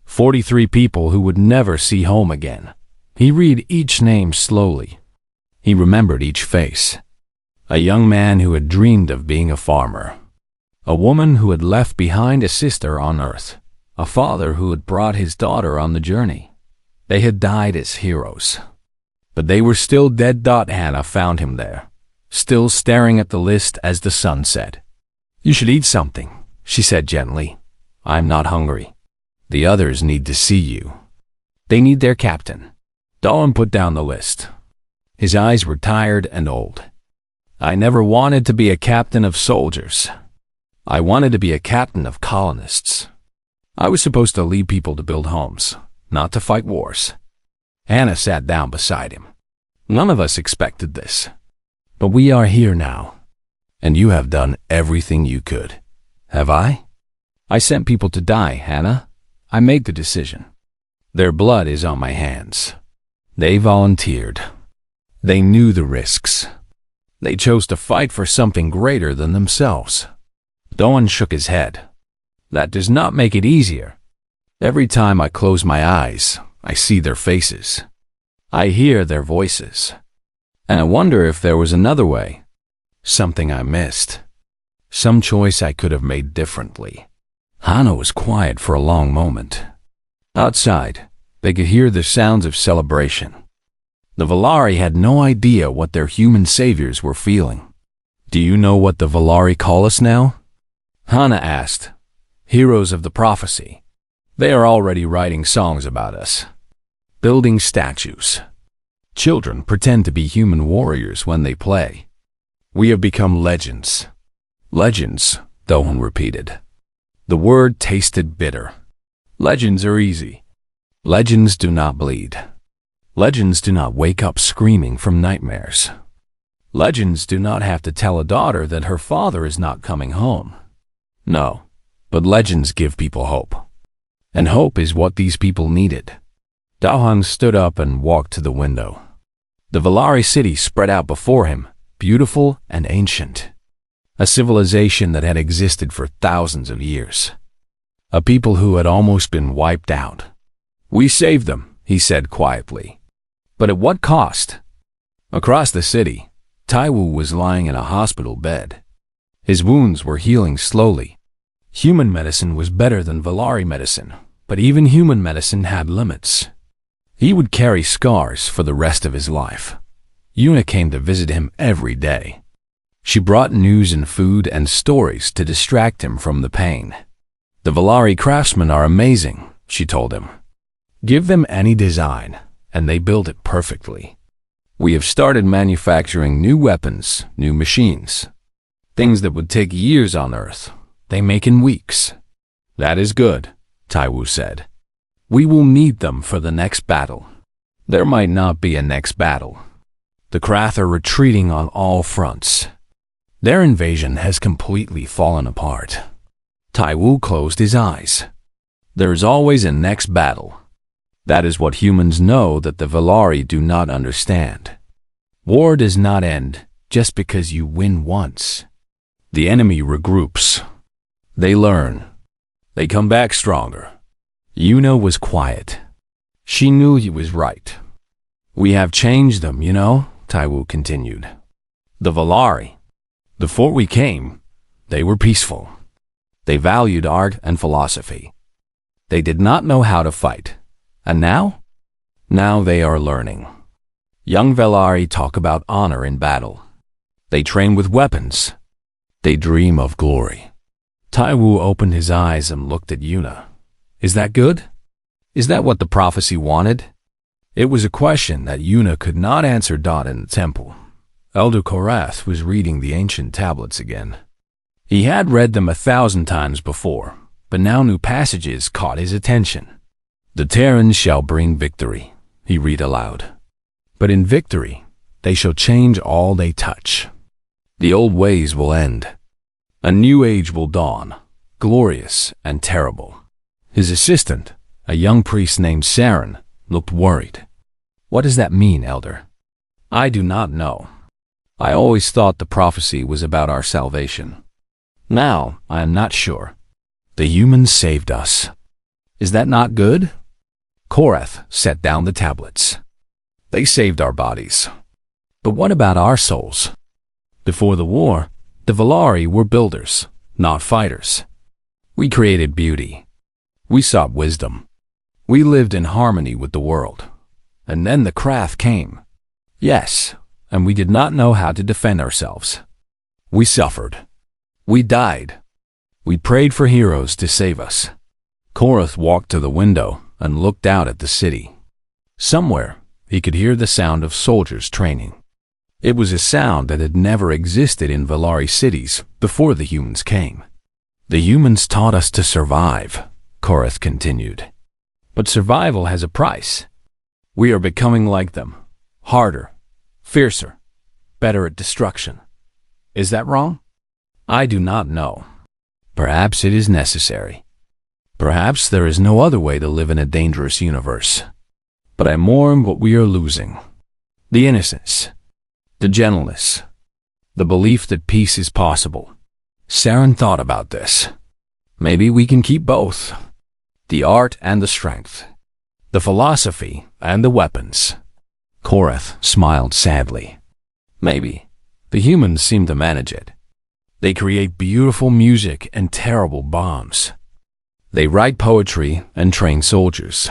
43 people who would never see home again. He read each name slowly. He remembered each face. A young man who had dreamed of being a farmer. A woman who had left behind a sister on Earth. A father who had brought his daughter on the journey. They had died as heroes. But they were still dead. Hannah found him there, still staring at the list as the sun set. "You should eat something," she said gently. "I'm not hungry. The others need to see you. They need their captain." Dawn put down the list. His eyes were tired and old. "I never wanted to be a captain of soldiers. I wanted to be a captain of colonists. I was supposed to lead people to build homes, not to fight wars." Hannah sat down beside him. "None of us expected this. But we are here now. And you have done everything you could." "Have I?" "I sent people to die, Hannah. I made the decision. Their blood is on my hands. They volunteered. They knew the risks. They chose to fight for something greater than themselves." Doan shook his head. "That does not make it easier. Every time I close my eyes, I see their faces. I hear their voices. And I wonder if there was another way. Something I missed. Some choice I could have made differently." Hannah was quiet for a long moment. Outside, they could hear the sounds of celebration. The Valari had no idea what their human saviors were feeling. "Do you know what the Valari call us now?" Hannah asked. "Heroes of the prophecy. They are already writing songs about us. Building statues. Children pretend to be human warriors when they play. We have become legends." "Legends," Dohan repeated. The word tasted bitter. "Legends are easy. Legends do not bleed. Legends do not wake up screaming from nightmares. Legends do not have to tell a daughter that her father is not coming home. No, but legends give people hope. And hope is what these people needed." Dahan stood up and walked to the window. The Valari city spread out before him, beautiful and ancient. A civilization that had existed for thousands of years. A people who had almost been wiped out. "We saved them," he said quietly. "But at what cost?" Across the city, Taiwu was lying in a hospital bed. His wounds were healing slowly. Human medicine was better than Valari medicine, but even human medicine had limits. He would carry scars for the rest of his life. Yuna came to visit him every day. She brought news and food and stories to distract him from the pain. The Valari craftsmen are amazing, she told him. Give them any design, and they build it perfectly. We have started manufacturing new weapons, new machines. Things that would take years on Earth, they make in weeks. That is good, Taiwu said. We will need them for the next battle. There might not be a next battle. The Krath are retreating on all fronts. Their invasion has completely fallen apart. Taiwu closed his eyes. There is always a next battle. That is what humans know that the Valari do not understand. War does not end just because you win once. The enemy regroups. They learn. They come back stronger. Yuna was quiet. She knew he was right. We have changed them, you know, Taiwu continued. The Valari. Before we came, they were peaceful. They valued art and philosophy. They did not know how to fight. And now? Now they are learning. Young Valari talk about honor in battle. They train with weapons. They dream of glory. Taiwu opened his eyes and looked at Yuna. Is that good? Is that what the prophecy wanted? It was a question that Yuna could not answer. In the temple, Elder Korath was reading the ancient tablets again. He had read them 1,000 times before, but now new passages caught his attention. The Terrans shall bring victory, he read aloud. But in victory, they shall change all they touch. The old ways will end. A new age will dawn, glorious and terrible. His assistant, a young priest named Saren, looked worried. What does that mean, Elder? I do not know. I always thought the prophecy was about our salvation. Now, I am not sure. The humans saved us. Is that not good? Korath set down the tablets. They saved our bodies. But what about our souls? Before the war, the Valari were builders, not fighters. We created beauty. We sought wisdom. We lived in harmony with the world. And then the Krath came. Yes, and we did not know how to defend ourselves. We suffered. We died. We prayed for heroes to save us. Korath walked to the window and looked out at the city. Somewhere, he could hear the sound of soldiers training. It was a sound that had never existed in Valari cities before the humans came. The humans taught us to survive, Korath continued. But survival has a price. We are becoming like them, harder, fiercer, better at destruction. Is that wrong? I do not know. Perhaps it is necessary. Perhaps there is no other way to live in a dangerous universe. But I mourn what we are losing. The innocence, the gentleness, the belief that peace is possible. Saren thought about this. Maybe we can keep both. The art and the strength. The philosophy and the weapons. Korath smiled sadly. Maybe. The humans seem to manage it. They create beautiful music and terrible bombs. They write poetry and train soldiers.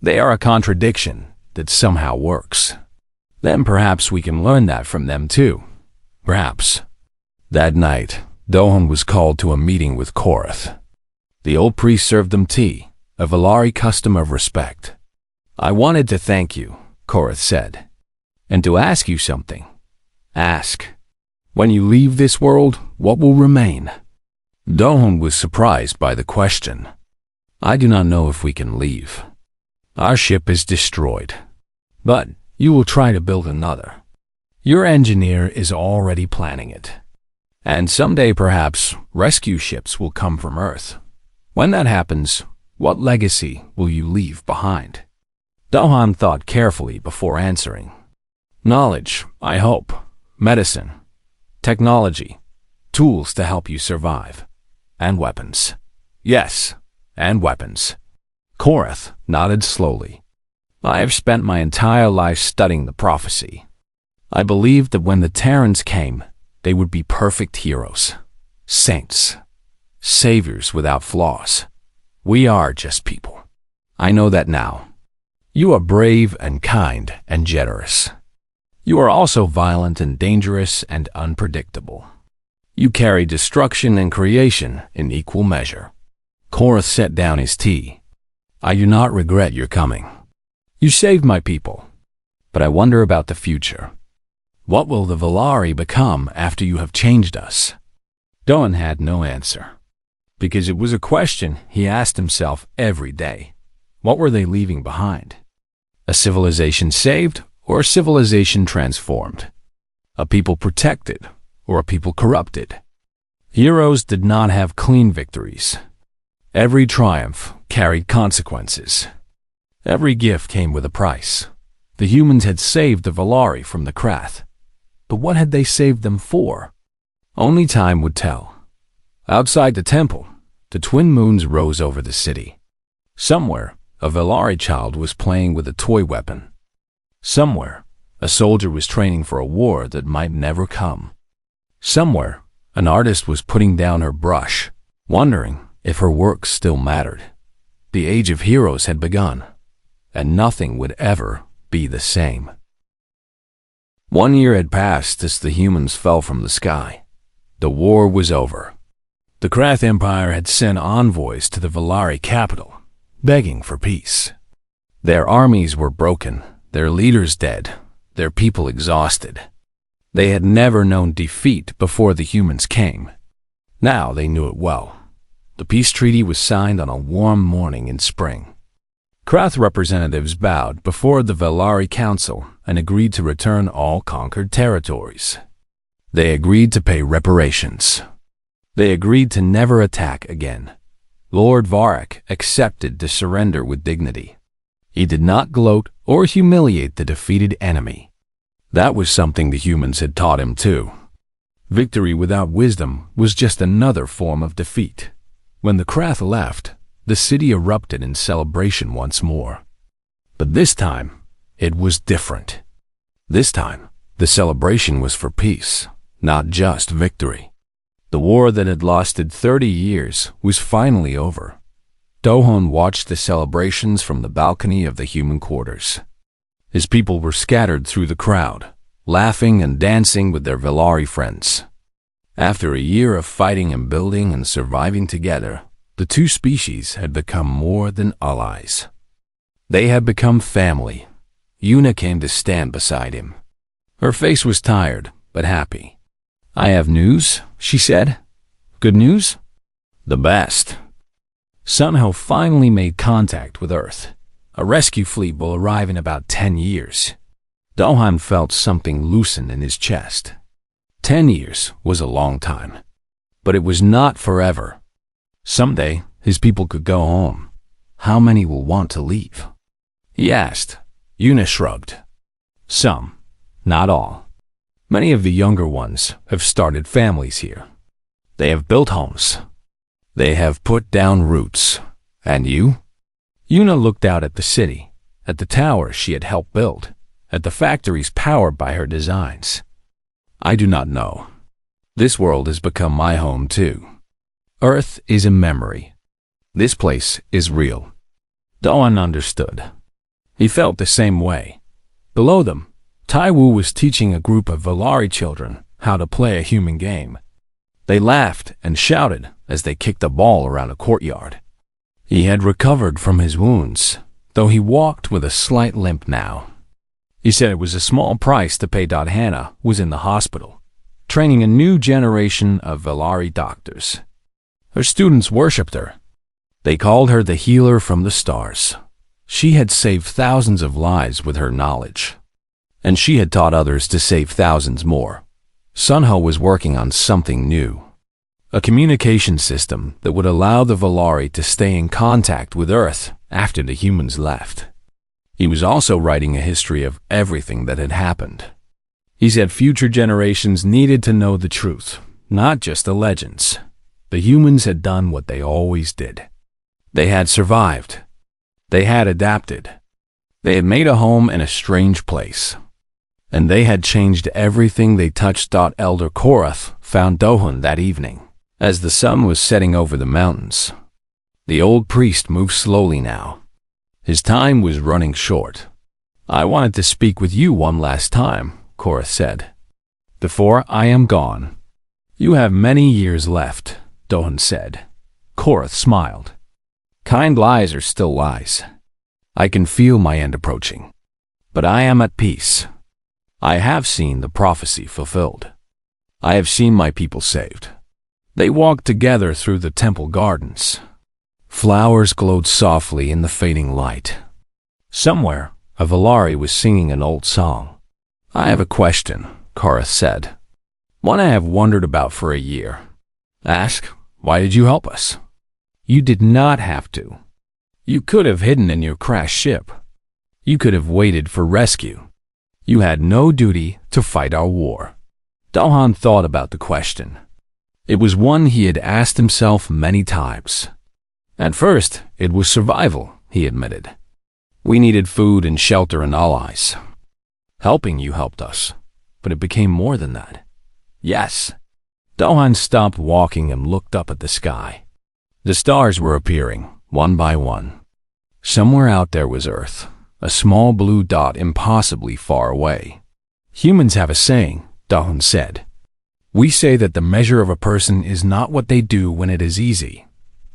They are a contradiction that somehow works. Then perhaps we can learn that from them too. Perhaps. That night, Dohan was called to a meeting with Korath. The old priest served them tea, a Valari custom of respect. I wanted to thank you, Korath said, and to ask you something. Ask. When you leave this world, what will remain? Dohan was surprised by the question. I do not know if we can leave. Our ship is destroyed, but you will try to build another. Your engineer is already planning it. And someday perhaps rescue ships will come from Earth. When that happens, what legacy will you leave behind? Dohan thought carefully before answering. Knowledge, I hope. Medicine. Technology. Tools to help you survive. And weapons. Yes, and weapons. Korath nodded slowly. I have spent my entire life studying the prophecy. I believed that when the Terrans came, they would be perfect heroes, saints, saviors without flaws. We are just people. I know that now. You are brave and kind and generous. You are also violent and dangerous and unpredictable. You carry destruction and creation in equal measure. Korath set down his tea. I do not regret your coming. You saved my people. But I wonder about the future. What will the Valari become after you have changed us? Doan had no answer, because it was a question he asked himself every day. What were they leaving behind? A civilization saved or a civilization transformed? A people protected or a people corrupted? Heroes did not have clean victories. Every triumph carried consequences. Every gift came with a price. The humans had saved the Valari from the Krath. But what had they saved them for? Only time would tell. Outside the temple, the twin moons rose over the city. Somewhere, a Valari child was playing with a toy weapon. Somewhere, a soldier was training for a war that might never come. Somewhere, an artist was putting down her brush, wondering if her work still mattered. The age of heroes had begun, and nothing would ever be the same. 1 year had passed as the humans fell from the sky. The war was over. The Krath Empire had sent envoys to the Valari capital, begging for peace. Their armies were broken, their leaders dead, their people exhausted. They had never known defeat before the humans came. Now they knew it well. The peace treaty was signed on a warm morning in spring. Krath representatives bowed before the Valari Council and agreed to return all conquered territories. They agreed to pay reparations. They agreed to never attack again. Lord Varak accepted to surrender with dignity. He did not gloat or humiliate the defeated enemy. That was something the humans had taught him too. Victory without wisdom was just another form of defeat. When the Krath left, the city erupted in celebration once more. But this time, it was different. This time, the celebration was for peace, not just victory. The war that had lasted 30 years was finally over. Dohon watched the celebrations from the balcony of the human quarters. His people were scattered through the crowd, laughing and dancing with their Valari friends. After a year of fighting and building and surviving together, the two species had become more than allies. They had become family. Yuna came to stand beside him. Her face was tired, but happy. "I have news," she said. "Good news?" "The best. Sunho finally made contact with Earth. A rescue fleet will arrive in about 10 years. Dohan felt something loosen in his chest. 10 years was a long time, but it was not forever. Someday, his people could go home. How many will want to leave? He asked. Yuna shrugged. Some, not all. Many of the younger ones have started families here. They have built homes. They have put down roots. And you? Yuna looked out at the city, at the towers she had helped build, at the factories powered by her designs. I do not know. This world has become my home too. Earth is a memory. This place is real. Doan understood. He felt the same way. Below them, Taiwu was teaching a group of Valari children how to play a human game. They laughed and shouted as they kicked a ball around a courtyard. He had recovered from his wounds, though he walked with a slight limp now. He said it was a small price to pay. Hannah was in the hospital, training a new generation of Valari doctors. Her students worshipped her. They called her the healer from the stars. She had saved thousands of lives with her knowledge, and she had taught others to save thousands more. Sunho was working on something new, a communication system that would allow the Valari to stay in contact with Earth after the humans left. He was also writing a history of everything that had happened. He said future generations needed to know the truth, not just the legends. The humans had done what they always did. They had survived. They had adapted. They had made a home in a strange place. And they had changed everything they touched. Elder Korath found Dohun that evening, as the sun was setting over the mountains. The old priest moved slowly now. His time was running short. "I wanted to speak with you one last time," Korath said, "before I am gone." "You have many years left," Dohun said. Korath smiled. "Kind lies are still lies. I can feel my end approaching. But I am at peace. I have seen the prophecy fulfilled. I have seen my people saved." They walked together through the temple gardens. Flowers glowed softly in the fading light. Somewhere, a Valari was singing an old song. "I have a question," Korath said. "One I have wondered about for a year. Ask, why did you help us? You did not have to. You could have hidden in your crashed ship. You could have waited for rescue. You had no duty to fight our war." Dohan thought about the question. It was one he had asked himself many times. At first, it was survival, he admitted. We needed food and shelter and allies. Helping you helped us, but it became more than that. Yes. Dohan stopped walking and looked up at the sky. The stars were appearing, one by one. Somewhere out there was Earth, a small blue dot impossibly far away. "Humans have a saying," Dohan said. "We say that the measure of a person is not what they do when it is easy,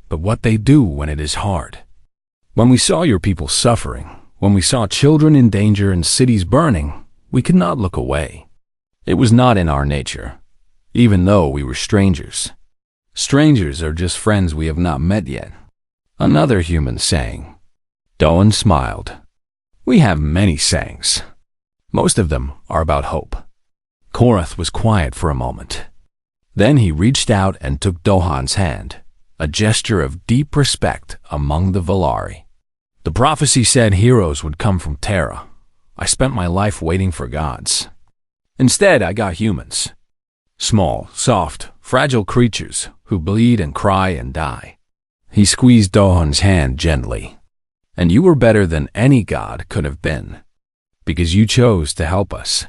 but what they do when it is hard. When we saw your people suffering, when we saw children in danger and cities burning, we could not look away. It was not in our nature, even though we were strangers. Strangers are just friends we have not met yet." Another human saying. Dohan smiled. "We have many sayings. Most of them are about hope." Korath was quiet for a moment. Then he reached out and took Dohan's hand, a gesture of deep respect among the Valari. "The prophecy said heroes would come from Terra. I spent my life waiting for gods. Instead, I got humans. Small, soft, fragile creatures who bleed and cry and die." He squeezed Dohan's hand gently. "And you were better than any god could have been, because you chose to help us.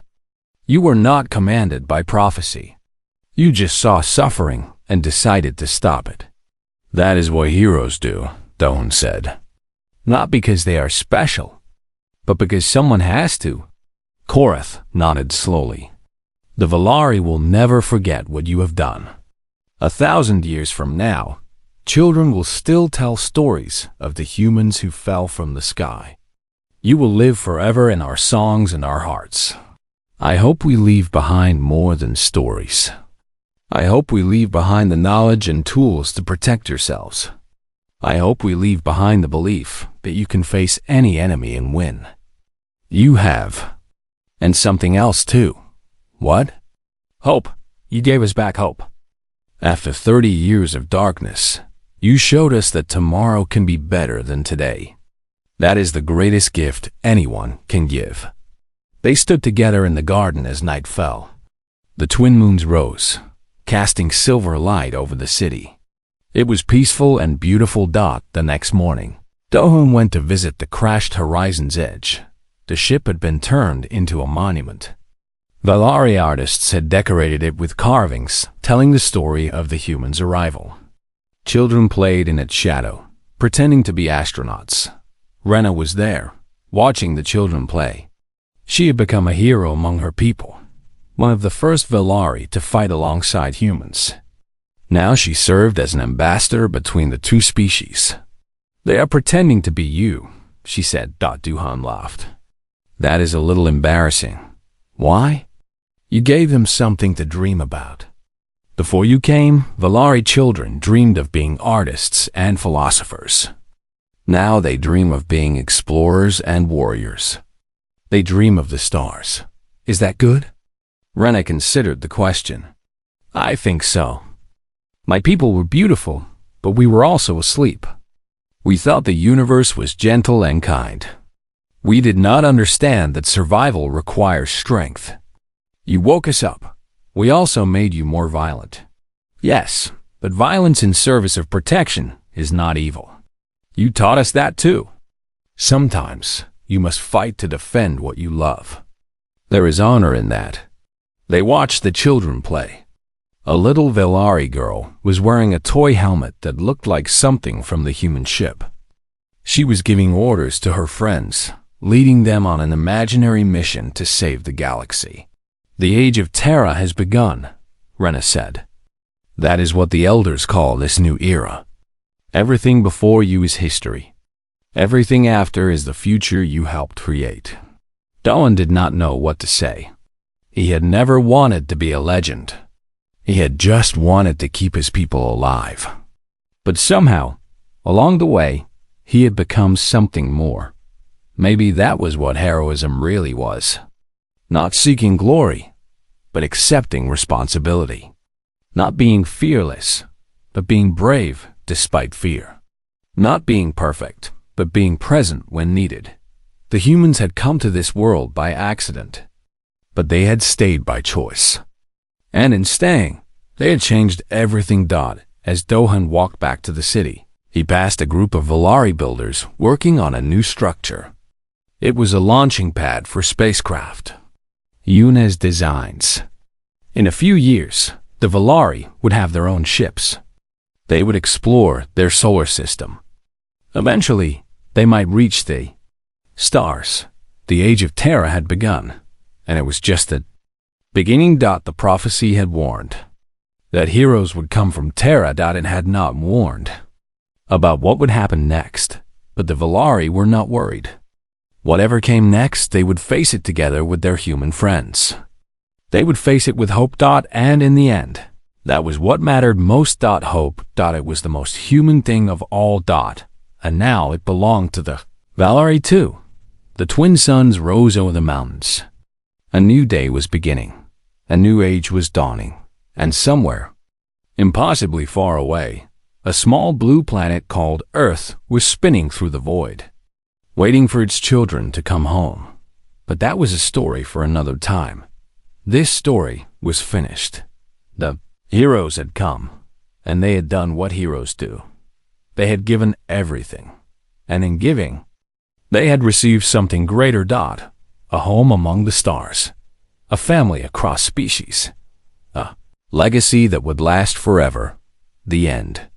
You were not commanded by prophecy. You just saw suffering and decided to stop it. That is what heroes do," Dohan said. "Not because they are special, but because someone has to." Korath nodded slowly. "The Valari will never forget what you have done. 1,000 years from now, children will still tell stories of the humans who fell from the sky. You will live forever in our songs and our hearts. I hope we leave behind more than stories. I hope we leave behind the knowledge and tools to protect yourselves. I hope we leave behind the belief that you can face any enemy and win. You have. And something else too." "What?" "Hope. You gave us back hope. After 30 years of darkness, you showed us that tomorrow can be better than today. That is the greatest gift anyone can give." They stood together in the garden as night fell. The twin moons rose, casting silver light over the city. It was peaceful and beautiful. The next morning, Dohan went to visit the crashed Horizon's Edge. The ship had been turned into a monument. Valari artists had decorated it with carvings telling the story of the humans' arrival. Children played in its shadow, pretending to be astronauts. Rena was there, watching the children play. She had become a hero among her people, one of the first Valari to fight alongside humans. Now she served as an ambassador between the two species. "They are pretending to be you," she said. Dohan laughed. "That is a little embarrassing." "Why?" "You gave them something to dream about. Before you came, Valari children dreamed of being artists and philosophers. Now they dream of being explorers and warriors. They dream of the stars. Is that good?" Rena considered the question. "I think so. My people were beautiful, but we were also asleep. We thought the universe was gentle and kind. We did not understand that survival requires strength. You woke us up. We also made you more violent. Yes, but violence in service of protection is not evil. You taught us that too. Sometimes you must fight to defend what you love. There is honor in that. They watched the children play. A little Velari girl was wearing a toy helmet that looked like something from the human ship. She was giving orders to her friends, leading them on an imaginary mission to save the galaxy. The age of Terra has begun, Rena said. That is what the elders call this new era. Everything before you is history. Everything after is the future you helped create. Doan did not know what to say. He had never wanted to be a legend. He had just wanted to keep his people alive. But somehow, along the way, he had become something more. Maybe that was what heroism really was. Not seeking glory, but accepting responsibility. Not being fearless, but being brave despite fear. Not being perfect, but being present when needed. The humans had come to this world by accident, but they had stayed by choice. And in staying, they had changed everything. As Dohan walked back to the city, he passed a group of Velari builders working on a new structure. It was a launching pad for spacecraft. Yuna's designs. In a few years, the Velari would have their own ships. They would explore their solar system. Eventually, they might reach the stars. The age of Terra had begun, and it was just the beginning. The prophecy had warned that heroes would come from Terra. It had not warned about what would happen next, but the Velari were not worried. Whatever came next, they would face it together with their human friends. They would face it with hope. And in the end, that was what mattered most. Hope. It was the most human thing of all. And now it belonged to the Velari too. The twin suns rose over the mountains. A new day was beginning. A new age was dawning. And somewhere, impossibly far away, a small blue planet called Earth was spinning through the void, waiting for its children to come home. But that was a story for another time. This story was finished. The heroes had come, and they had done what heroes do. They had given everything, and in giving, they had received something greater. A home among the stars, a family across species, a legacy that would last forever. The end.